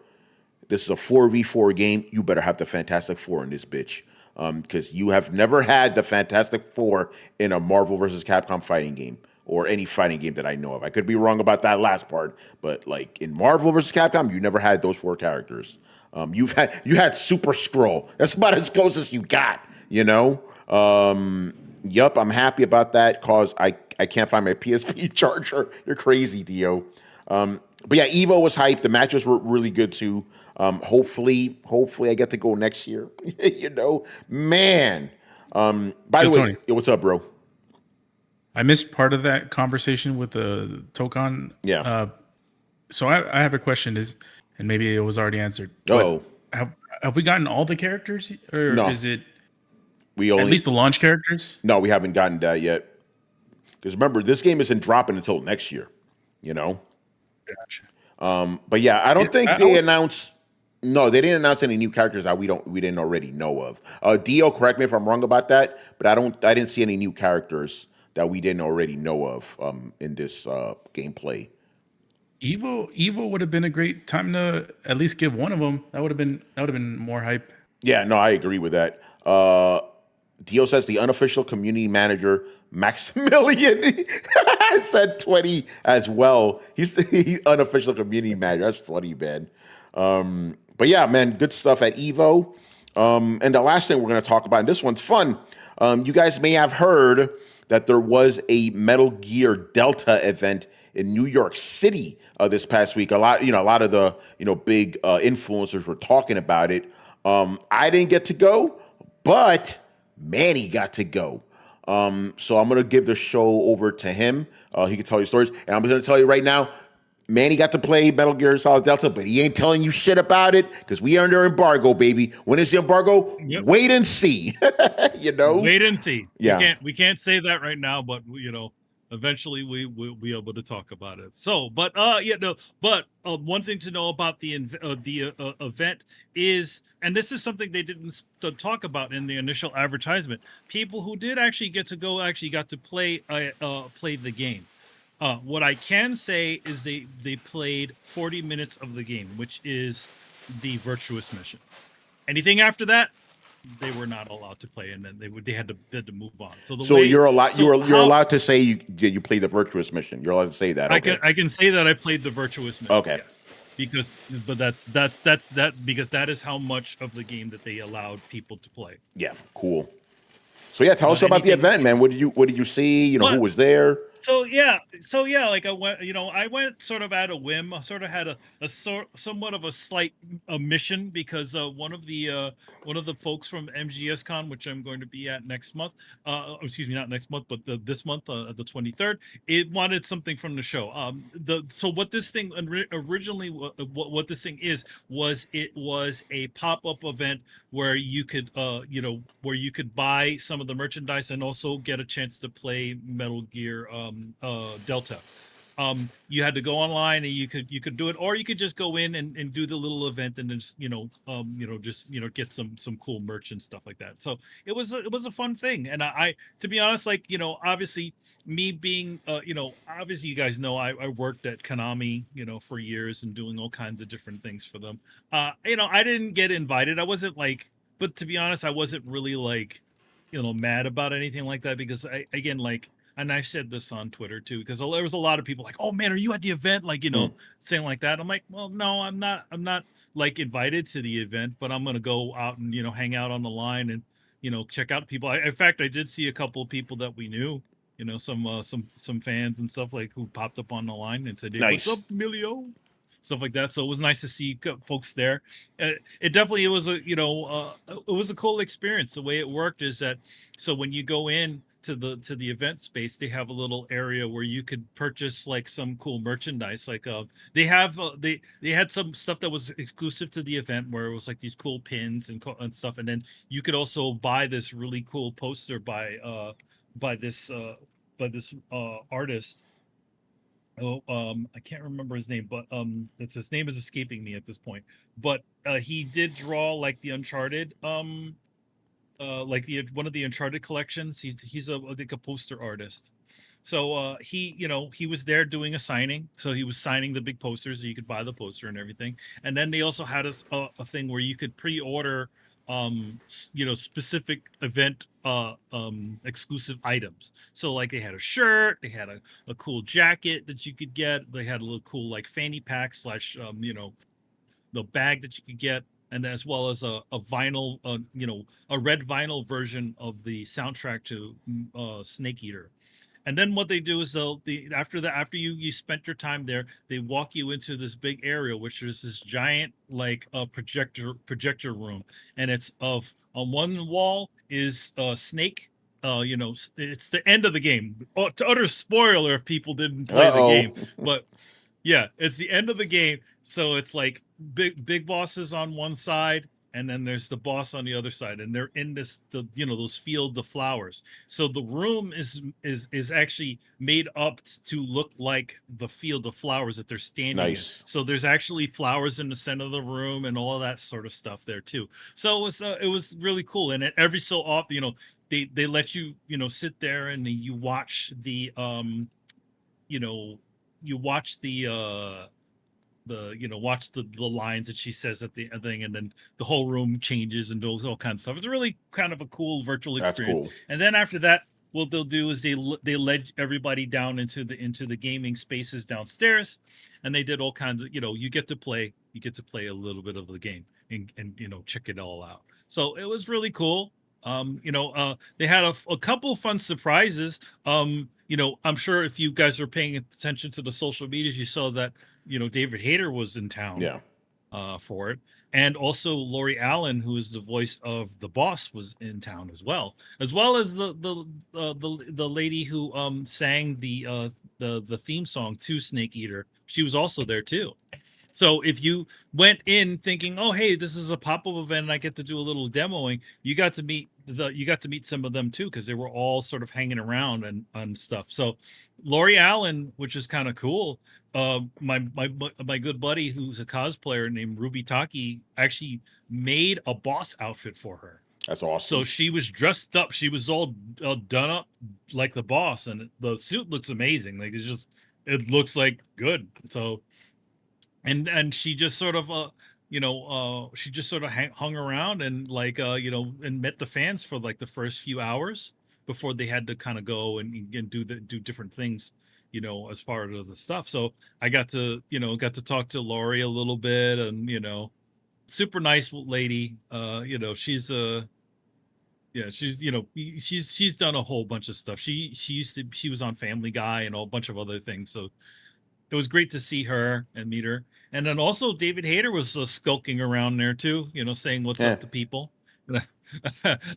this is a 4v4 game. You better have the Fantastic Four in this bitch. Because you have never had the Fantastic Four in a Marvel vs. Capcom fighting game, or any fighting game that I know of. I could be wrong about that last part, but like in Marvel vs. Capcom, you never had those 4 characters. You had Super Skrull. That's about as close as you got, Yup, I'm happy about that, cause I can't find my PSP charger. You're crazy, Dio. But yeah, Evo was hyped. The matches were really good too. Hopefully I get to go next year. Man. By the way, Tony. What's up, bro? I missed part of that conversation with the Tokon. Yeah. So I have a question, and maybe it was already answered. Oh. Have we gotten all the characters, or No. is it We only, at least the launch characters? No, we haven't gotten that yet. Because remember, this game isn't dropping until next year. Gotcha. But yeah, I don't think they announced. No, they didn't announce any new characters that we didn't already know of. Dio, correct me if I'm wrong about that, but I didn't see any new characters that we didn't already know of in this gameplay. Evo would have been a great time to at least give one of them. That would have been more hype. Yeah, no, I agree with that. Dio says the unofficial community manager Maximilian said 20 as well. He's the unofficial community manager. That's funny, man. But yeah, man, good stuff at Evo. And the last thing we're going to talk about, and this one's fun. You guys may have heard that there was a Metal Gear Delta event in New York City this past week. A lot of the big influencers were talking about it. I didn't get to go, but Manny got to go. So I'm gonna give the show over to him. He can tell you stories, and I'm gonna tell you right now, Manny got to play Metal Gear Solid Delta, but he ain't telling you shit about it because we are under embargo, baby. When is the embargo? Yep. Wait and see. Wait and see. Yeah, we can't say that right now, but eventually we will be able to talk about it. So, but one thing to know about the event is, and this is something they didn't talk about in the initial advertisement, people who did actually get to go actually got to play the game. What I can say is they played 40 minutes of the game, which is the virtuous mission. Anything after that, they were not allowed to play, and then they had to move on. You're allowed to say you play the virtuous mission. You're allowed to say that. Okay. I can say that I played the virtuous mission. Okay. Yes. Because that is how much of the game that they allowed people to play. Yeah, cool. So yeah, tell us about the event, man. What did you see? Who was there? So yeah, like I went sort of at a whim. I sort of had somewhat of a slight mission because one of the folks from MGS Con, which I'm going to be at next month, excuse me, not next month, but this month, the 23rd, it wanted something from the show. So what this thing originally, what this thing was a pop-up event where you could buy some of the merchandise and also get a chance to play Metal Gear Delta. You had to go online and you could do it, or you could just go in and do the little event and just get some cool merch and stuff like that. So it was a fun thing. And I to be honest, obviously me being obviously you guys know I worked at Konami for years and doing all kinds of different things for them. I didn't get invited. I wasn't but to be honest, I wasn't really mad about anything like that, because and I've said this on Twitter too, because there was a lot of people like, "Oh man, are you at the event?" Saying like that. I'm like, well, no, I'm not invited to the event, but I'm gonna go out and hang out on the line and check out people. In fact, I did see a couple of people that we knew You know, some fans and stuff like who popped up on the line and said, hey, Nice. "What's up, Emilio?" Stuff like that. So it was nice to see folks there. It definitely it was a it was a cool experience. The way it worked is that so when you go in to the event space, they have a little area where you could purchase like some cool merchandise. Like they have they had some stuff that was exclusive to the event where it was like these cool pins and stuff, and then you could also buy this really cool poster by this artist. Oh, I can't remember his name, but his name is escaping me at this point. But he did draw like the Uncharted, like one of the Uncharted collections. He's I think a poster artist. So he was there doing a signing. So he was signing the big posters, so you could buy the poster and everything. And then they also had a thing where you could pre-order specific event exclusive items. So like they had a shirt, they had a cool jacket that you could get, they had a little cool like fanny pack / the bag that you could get, and as well as a vinyl a red vinyl version of the soundtrack to Snake Eater. And then what they do is after you spent your time there, they walk you into this big area, which is this giant like projector room, and it's on one wall is Snake. It's the end of the game. Utter spoiler if people didn't play the game, but yeah, it's the end of the game. So it's like big bosses on one side, and then there's the boss on the other side, and they're in those field of flowers. So the room is actually made up to look like the field of flowers that they're standing in. So there's actually flowers in the center of the room and all of that sort of stuff there too. So it was really cool. And every so often, they let you sit there and you watch the watch the lines that she says at the thing, and then the whole room changes and does all kinds of stuff. It's really kind of a cool virtual experience. That's cool. And then after that, what they'll do is they led everybody down into the gaming spaces downstairs, and they did all kinds of you get to play a little bit of the game and check it all out. So it was really cool. They had a couple of fun surprises. I'm sure if you guys are paying attention to the social medias, you saw that David Hayter was in town for it, and also Lori Allen, who is the voice of the boss, was in town as well as the lady who sang the theme song to Snake Eater. She was also there too. So if you went in thinking, oh hey, this is a pop-up event and I get to do a little demoing, you got to meet some of them too, because they were all sort of hanging around and stuff. So Lori Allen, which is kind of cool, my good buddy who's a cosplayer named Ruby Taki actually made a boss outfit for her. That's awesome. So she was dressed up, she was all done up like the boss, and the suit looks amazing. Like it looks like good. So and she just sort of hung around and and met the fans for like the first few hours before they had to kind of go and do different things, as part of the stuff. So I got to talk to Lori a little bit, and super nice lady. She's she's done a whole bunch of stuff. She was on Family Guy and a whole bunch of other things. So it was great to see her and meet her. And then also David Hayter was skulking around there too, saying what's up to people.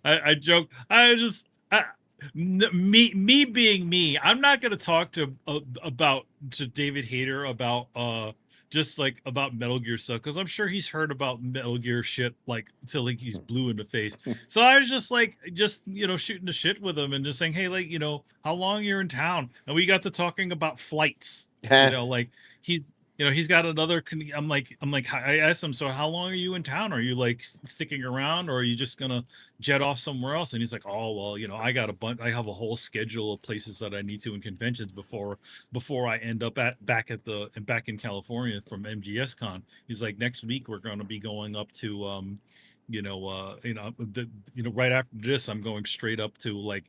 I joke. Me being me, I'm not going to talk to David Hayter about just like about Metal Gear stuff, because I'm sure he's heard about Metal Gear shit like until like he's blue in the face. So I was just shooting the shit with him and just saying, hey, like, how long you're in town, and we got to talking about flights. Like he's got another. I'm like, I asked him, so how long are you in town? Are you like sticking around, or are you just gonna jet off somewhere else? And he's like, oh well, I I have a whole schedule of places that I need to in conventions before I end up back in California from MGS Con. He's like, next week we're going to be going up to right after this I'm going straight up to like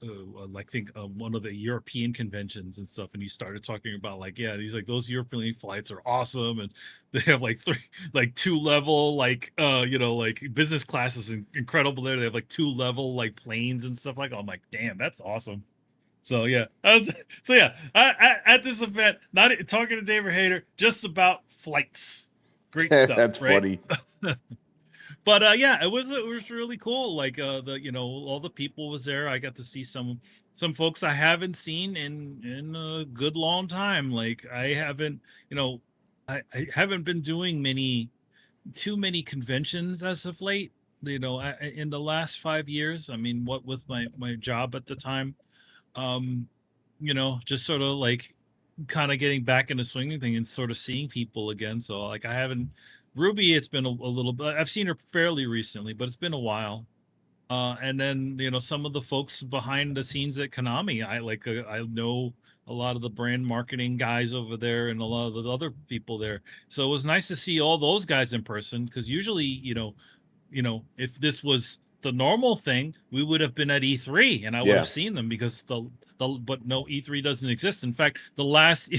one of the European conventions and stuff, and he started talking about like, yeah, he's like, those European flights are awesome, and they have like 2-level like like business class is incredible there. They have like 2-level like planes and stuff like. I'm like, damn, that's awesome. So yeah, at this event, not talking to David Hayter, just about flights. Great stuff. That's right? funny. But yeah, it was really cool. Like all the people was there. I got to see some folks I haven't seen in a good long time. Like I haven't I haven't been doing too many conventions as of late. In the last 5 years. I mean, what with my job at the time, just sort of like kind of getting back in the swinging thing and sort of seeing people again. So like I haven't. Ruby, it's been a little bit. I've seen her fairly recently, but it's been a while. And then some of the folks behind the scenes at Konami, I know a lot of the brand marketing guys over there and a lot of the other people there. So it was nice to see all those guys in person, because usually, if this was the normal thing, we would have been at E3 and I would have seen them, because but no, E3 doesn't exist. In fact, the last.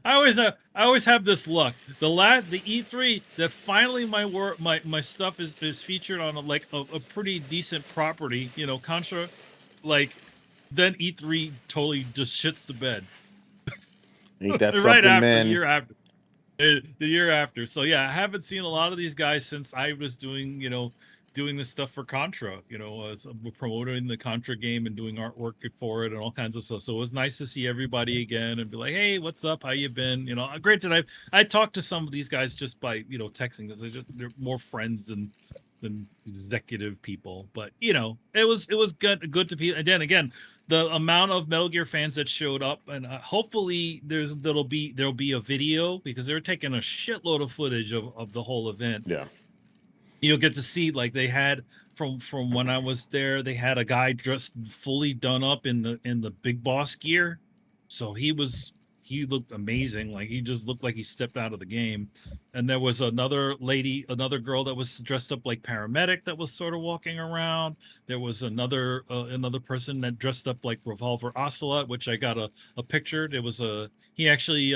I always have this luck. The E3 that finally my stuff is featured on a pretty decent property, Contra, like then E3 totally just shits the bed. Ain't that right something, after man? the year after. So yeah, I haven't seen a lot of these guys since I was doing this stuff for Contra, promoting the Contra game and doing artwork for it and all kinds of stuff. So it was nice to see everybody again and be like, hey, what's up? How you been? Granted, I talked to some of these guys just by, texting, because they're more friends than executive people. But, it was good to be. And then again, the amount of Metal Gear fans that showed up, and hopefully there'll be a video, because they're taking a shitload of footage of the whole event. Yeah. You'll get to see, like, they had from when I was there, they had a guy dressed fully done up in the Big Boss gear. So he looked amazing. Like, he just looked like he stepped out of the game. And there was another girl that was dressed up like paramedic that was sort of walking around. There was another person that dressed up like Revolver Ocelot, which I got a picture. There was he actually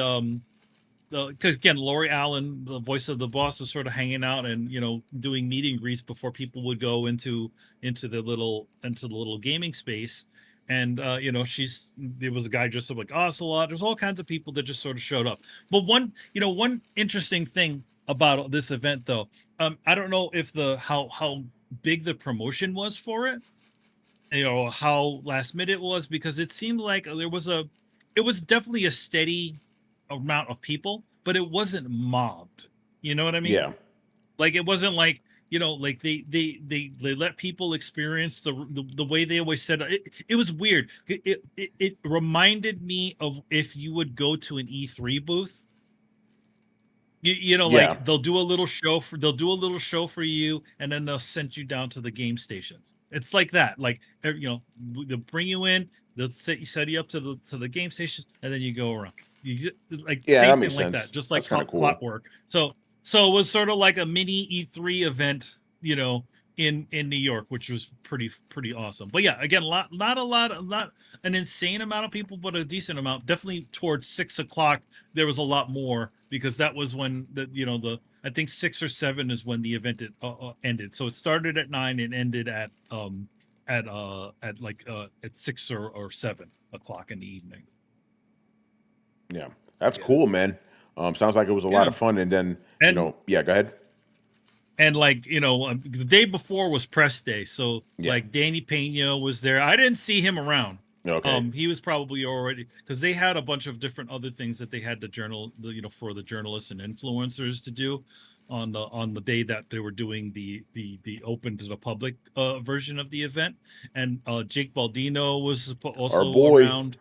because again, Laurie Allen, the voice of the boss, is sort of hanging out and doing meet and greets before people would go into the little gaming space. And there was a guy dressed up like Ocelot. There's all kinds of people that just sort of showed up. But one interesting thing about this event, though, I don't know if how big the promotion was for it, how last minute it was, because it seemed like it was definitely a steady amount of people, but it wasn't mobbed. You know what I mean? Yeah. Like, it wasn't like, like they let people experience the way they always said it. It was weird. It reminded me of if you would go to an E3 booth. Like they'll do a little show for you, and then they'll send you down to the game stations. It's like that. Like, they'll bring you in, they'll set you up to the game station, and then you go around. Same thing like sense. That, just like clockwork. So it was sort of like a mini E3 event, in New York, which was pretty awesome. But yeah, again, not an insane amount of people, but a decent amount. Definitely towards 6 o'clock, there was a lot more, because that was when I think 6 or 7 is when the event ended. So it started at 9 and ended at 6 or 7 o'clock in the evening. Yeah, that's cool, man. Sounds like it was a lot of fun. And then, go ahead. And the day before was press day. So like Danny Pena was there. I didn't see him around. Okay. He was probably already, because they had a bunch of different other things that they had for the journalists and influencers to do on the day that they were doing the open to the public version of the event. And Jake Baldino was also around.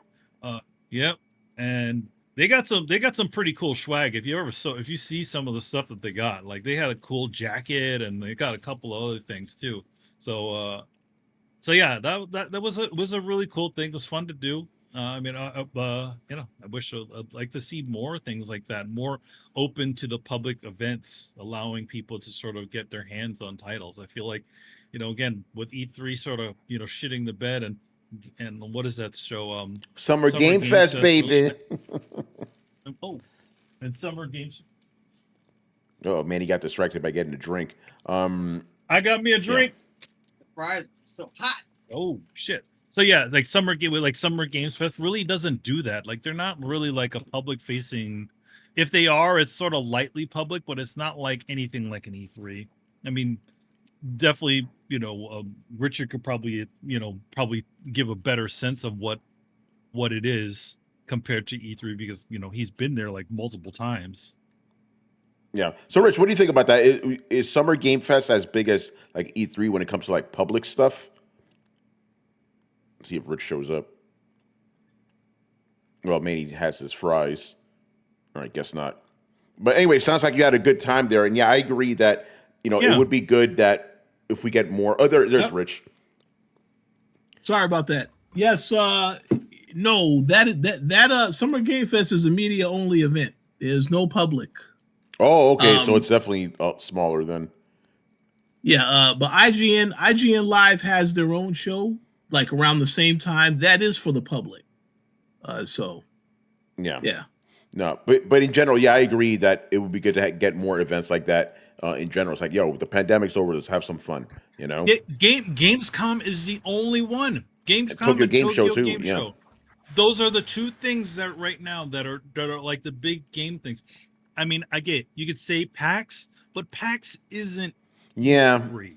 Yep. And they got some pretty cool swag. If you see some of the stuff that they got, like they had a cool jacket and they got a couple of other things too. So yeah, that was a really cool thing. It was fun to do. I wish I'd like to see more things like that, more open to the public events, allowing people to sort of get their hands on titles. I feel like, again, with E3 sort of, shitting the bed, and and what is that show? Summer Game Fest, baby. And Summer Games. Oh man, he got distracted by getting a drink. I got me a drink. Right, so hot. Oh shit. So yeah, like Summer Games Fest really doesn't do that. Like they're not really like a public facing. If they are, it's sort of lightly public, but it's not like anything like an E3. I mean, definitely, Richard could probably give a better sense of what it is compared to E3 because he's been there like multiple times. Yeah. So, Rich, what do you think about that? Is Summer Game Fest as big as like E3 when it comes to like public stuff? Let's see if Rich shows up. Well, maybe he has his fries. Or I guess not. But anyway, sounds like you had a good time there. And yeah, I agree that, it would be good that if we get more. Oh, there's Rich. Sorry about that. Yes. No, that Summer Game Fest is a media only event. There's no public. Oh, okay. So it's definitely smaller then. Yeah, but IGN Live has their own show, like around the same time. That is for the public. So yeah. No, but in general, yeah, I agree that it would be good to get more events like that. In general, it's like, the pandemic's over. Let's have some fun. Gamescom is the only one. Gamescom and Tokyo Game Show. Those are the two things that right now that are like the big game things. I mean, I get it. You could say PAX, but PAX isn't. Yeah. Free.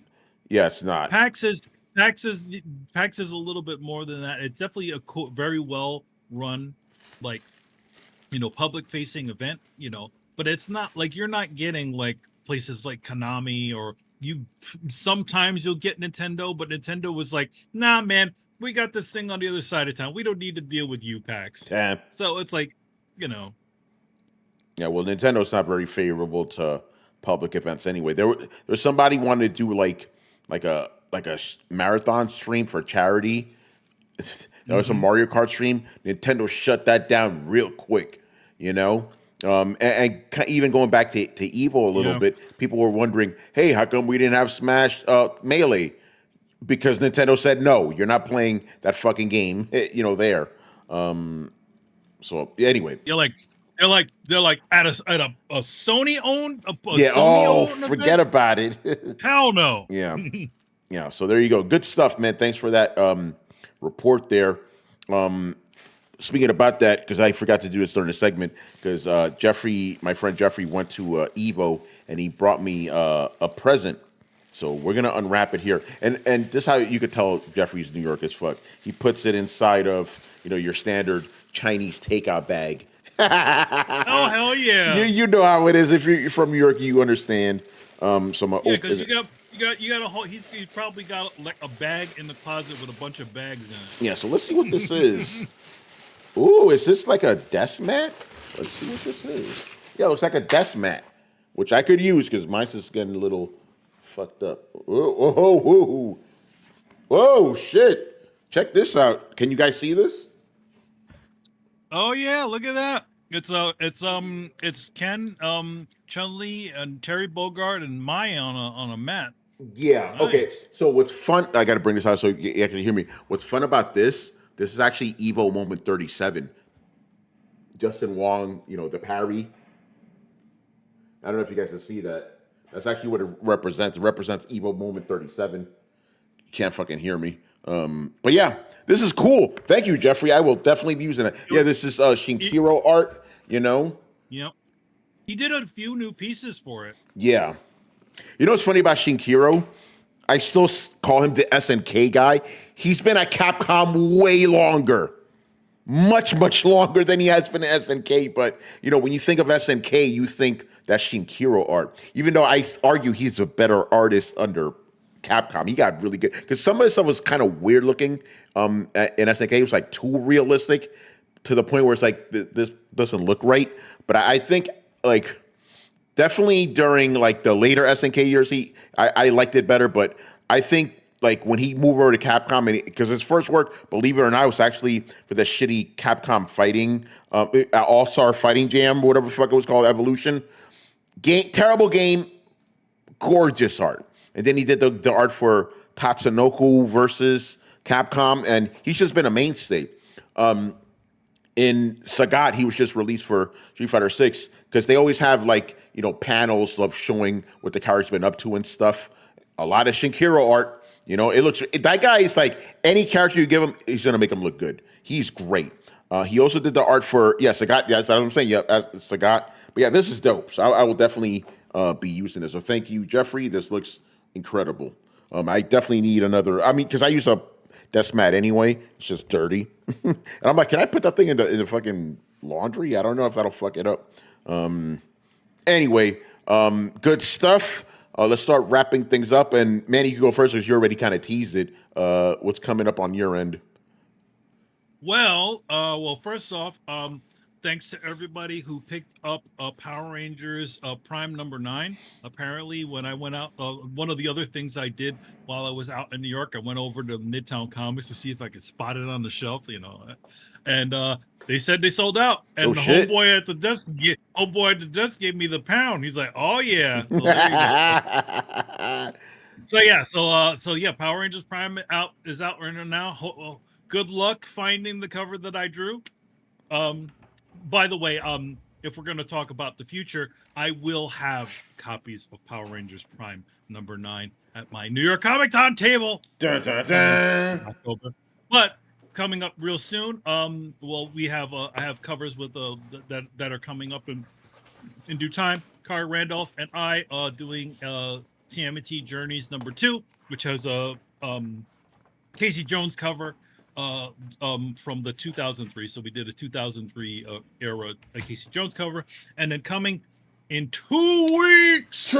Yeah, it's not. PAX is a little bit more than that. It's definitely a very well run, like, public facing event. But it's not like you're not getting like places like Konami or sometimes you'll get Nintendo, but Nintendo was like, nah, man, we got this thing on the other side of town. We don't need to deal with you, PAX. Yeah. So it's like, Yeah, well, Nintendo's not very favorable to public events anyway. There's somebody wanted to do like a marathon stream for charity. There was a Mario Kart stream. Nintendo shut that down real quick, and even going back to Evo a little bit, people were wondering, hey, how come we didn't have Smash Melee? Because Nintendo said, no, you're not playing that fucking game, there. So anyway. They're like at a Sony owned forget about it. Hell no. Yeah. Yeah, so there you go. Good stuff, man. Thanks for that report there. Speaking about that, because I forgot to do this during the segment, because my friend Jeffrey went to Evo and he brought me a present. So we're gonna unwrap it here, and this is how you could tell Jeffrey's New York as fuck. He puts it inside of your standard Chinese takeout bag. Oh hell yeah! You know how it is. If you're from New York, you understand. Because you got a whole. He's probably got like a bag in the closet with a bunch of bags in it. Yeah. So let's see what this is. Ooh, is this like a desk mat? Let's see what this is. Yeah, it looks like a desk mat, which I could use because mine's just getting a little fucked up. Whoa, shit! Check this out. Can you guys see this? Oh yeah, look at that. It's Ken, Chun-Li, and Terry Bogard and Maya on a mat. Yeah. Nice. Okay. So what's fun? I got to bring this out so you can hear me. What's fun about this? This is actually Evo Moment 37. Justin Wong, the parry. I don't know if you guys can see that. That's actually what it represents. It represents Evo Moment 37. You can't fucking hear me. But yeah, this is cool. Thank you, Jeffrey. I will definitely be using it. Yeah, this is Shinkiro art, Yep. He did a few new pieces for it. Yeah. What's funny about Shinkiro? I still call him the SNK guy. He's been at Capcom way longer. Much, much longer than he has been at SNK. But, when you think of SNK, you think that's Shinkiro art. Even though I argue he's a better artist under Capcom. He got really good. Because some of the stuff was kind of weird looking in SNK. It was like too realistic to the point where it's like, this doesn't look right. But I think, like, definitely during like the later SNK years, I liked it better. But I think like when he moved over to Capcom, because his first work, believe it or not, was actually for the shitty Capcom fighting, All-Star Fighting Jam, whatever the fuck it was called, Evolution. Terrible game, gorgeous art. And then he did the art for Tatsunoko versus Capcom, and he's just been a mainstay. In Sagat, he was just released for Street Fighter 6 because they always have panels of showing what the character's been up to and stuff. A lot of Shinkiro art. That guy is like any character you give him, he's gonna make him look good. He's great. He also did the art for Sagat. Yeah, that's what I'm saying. Yeah, Sagat. But yeah, this is dope. So I will definitely be using this. So thank you, Jeffrey. This looks incredible. I definitely need another. I mean, because I use a desk mat anyway. It's just dirty, and I'm like, can I put that thing in the fucking laundry? I don't know if that'll fuck it up. Anyway, good stuff. Let's start wrapping things up. And Manny, you can go first because you already kind of teased it. What's coming up on your end? Well, first off, thanks to everybody who picked up Power Rangers Prime number 9. Apparently, when I went out, one of the other things I did while I was out in New York, I went over to Midtown Comics to see if I could spot it on the shelf, and they said they sold out. And the homeboy at the desk gave me the pound. He's like, "Oh yeah." So there you go. So yeah, Power Rangers Prime is out right now. Good luck finding the cover that I drew. By the way, if we're going to talk about the future, I will have copies of Power Rangers Prime number 9 at my New York Comic Con table. Dun, dun, dun. October. But coming up real soon, we have I have covers with that are coming up in due time. Kari Randolph and I doing TMNT Journeys number 2, which has a Casey Jones cover. From the 2003, so we did a 2003 era Casey Jones cover, and then coming in 2 weeks,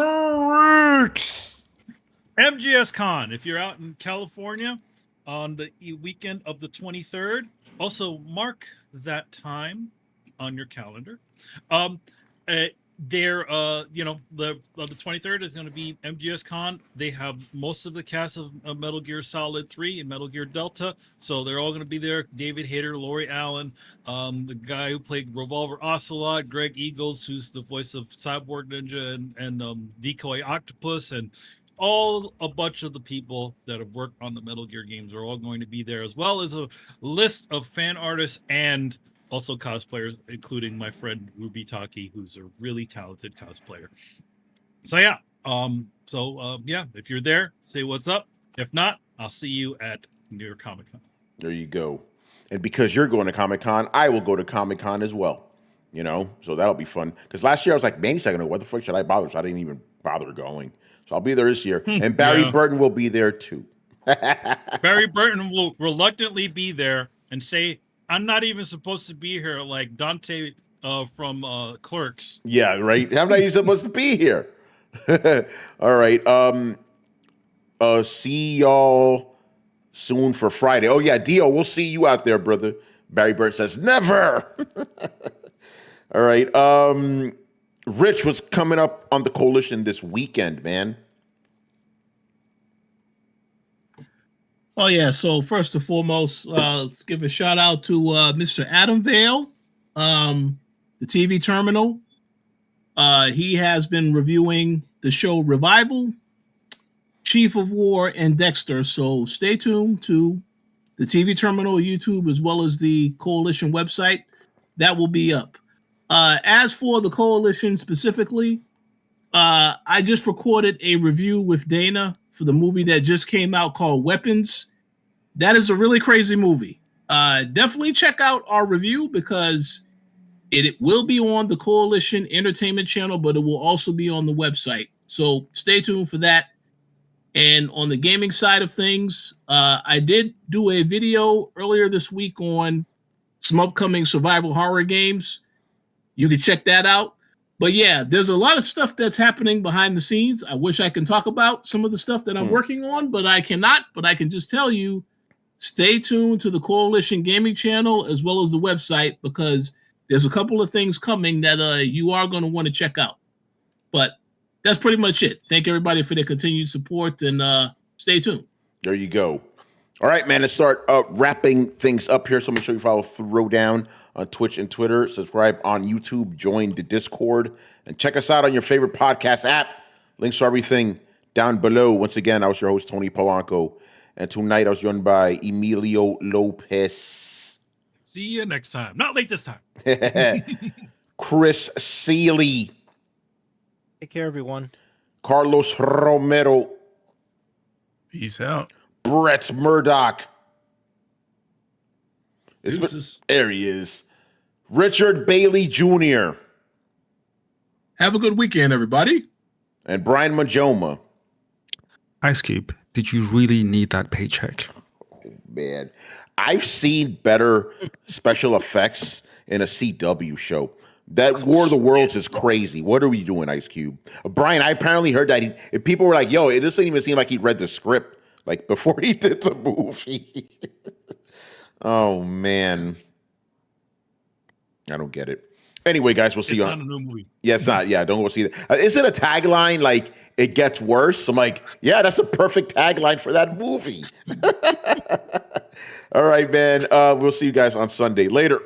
MGS Con. If you're out in California on the weekend of the 23rd, also mark that time on your calendar. The 23rd is going to be MGS Con. They have most of the cast of Metal Gear Solid 3 and Metal Gear Delta, so they're all going to be there. David Hayter, Lori Allen, the guy who played Revolver Ocelot, Greg Eagles, who's the voice of Cyborg Ninja and Decoy Octopus, and a bunch of the people that have worked on the Metal Gear games are all going to be there, as well as a list of fan artists and also cosplayers, including my friend Ruby Taki, who's a really talented cosplayer. So yeah, if you're there, say what's up. If not, I'll see you at New York Comic Con. There you go. And because you're going to Comic Con, I will go to Comic Con as well. So that'll be fun. Because last year I was like, man, second, what the fuck should I bother? So I didn't even bother going. So I'll be there this year, and Barry Burton will be there too. Barry Burton will reluctantly be there and say, I'm not even supposed to be here, like Dante from Clerks. Yeah, right. I'm not even supposed to be here. All right. See y'all soon for Friday. Oh yeah, Dio, we'll see you out there, brother. Barry Bird says never. All right. Rich, what's coming up on the Coalition this weekend, man? Oh yeah, so first and foremost, let's give a shout out to Mr. Adam Vale, the TV Terminal. He has been reviewing the show Revival, Chief of War, and Dexter. So stay tuned to the TV Terminal YouTube as well as the Coalition website. That will be up. As for the Coalition specifically, I just recorded a review with Dana for the movie that just came out called Weapons. That is a really crazy movie. Definitely check out our review because it will be on the Coalition Entertainment channel, but it will also be on the website. So stay tuned for that. And on the gaming side of things, I did do a video earlier this week on some upcoming survival horror games. You can check that out. But yeah, there's a lot of stuff that's happening behind the scenes. I wish I can talk about some of the stuff that I'm working on, but I cannot. But I can just tell you, stay tuned to the Coalition Gaming channel as well as the website because there's a couple of things coming that you are going to want to check out. But that's pretty much it. Thank everybody for their continued support and stay tuned. There you go. All right, man, let's start wrapping things up here. So make sure you follow Throwdown on Twitch and Twitter. Subscribe on YouTube. Join the Discord. And check us out on your favorite podcast app. Links to everything down below. Once again, I was your host, Tony Polanco. And tonight I was joined by Emilio Lopez. See you next time. Not late this time. Chris Seeley. Take care, everyone. Carlos Romero. Peace out. Brett Murdoch. There he is. Richard Bailey Jr. Have a good weekend, everybody. And Brian Majoma. Ice Cube, did you really need that paycheck? Oh, man. I've seen better special effects in a CW show. That War of the Worlds is crazy. What are we doing, Ice Cube? Brian, I apparently heard that people were like, yo, it doesn't even seem like he read the script like before he did the movie. Oh, man. I don't get it. Anyway, guys, we'll see you on. It's not a new movie. Yeah, it's not. Yeah, don't go see that. Is it a tagline like it gets worse? I'm like, yeah, that's a perfect tagline for that movie. All right, man. We'll see you guys on Sunday. Later.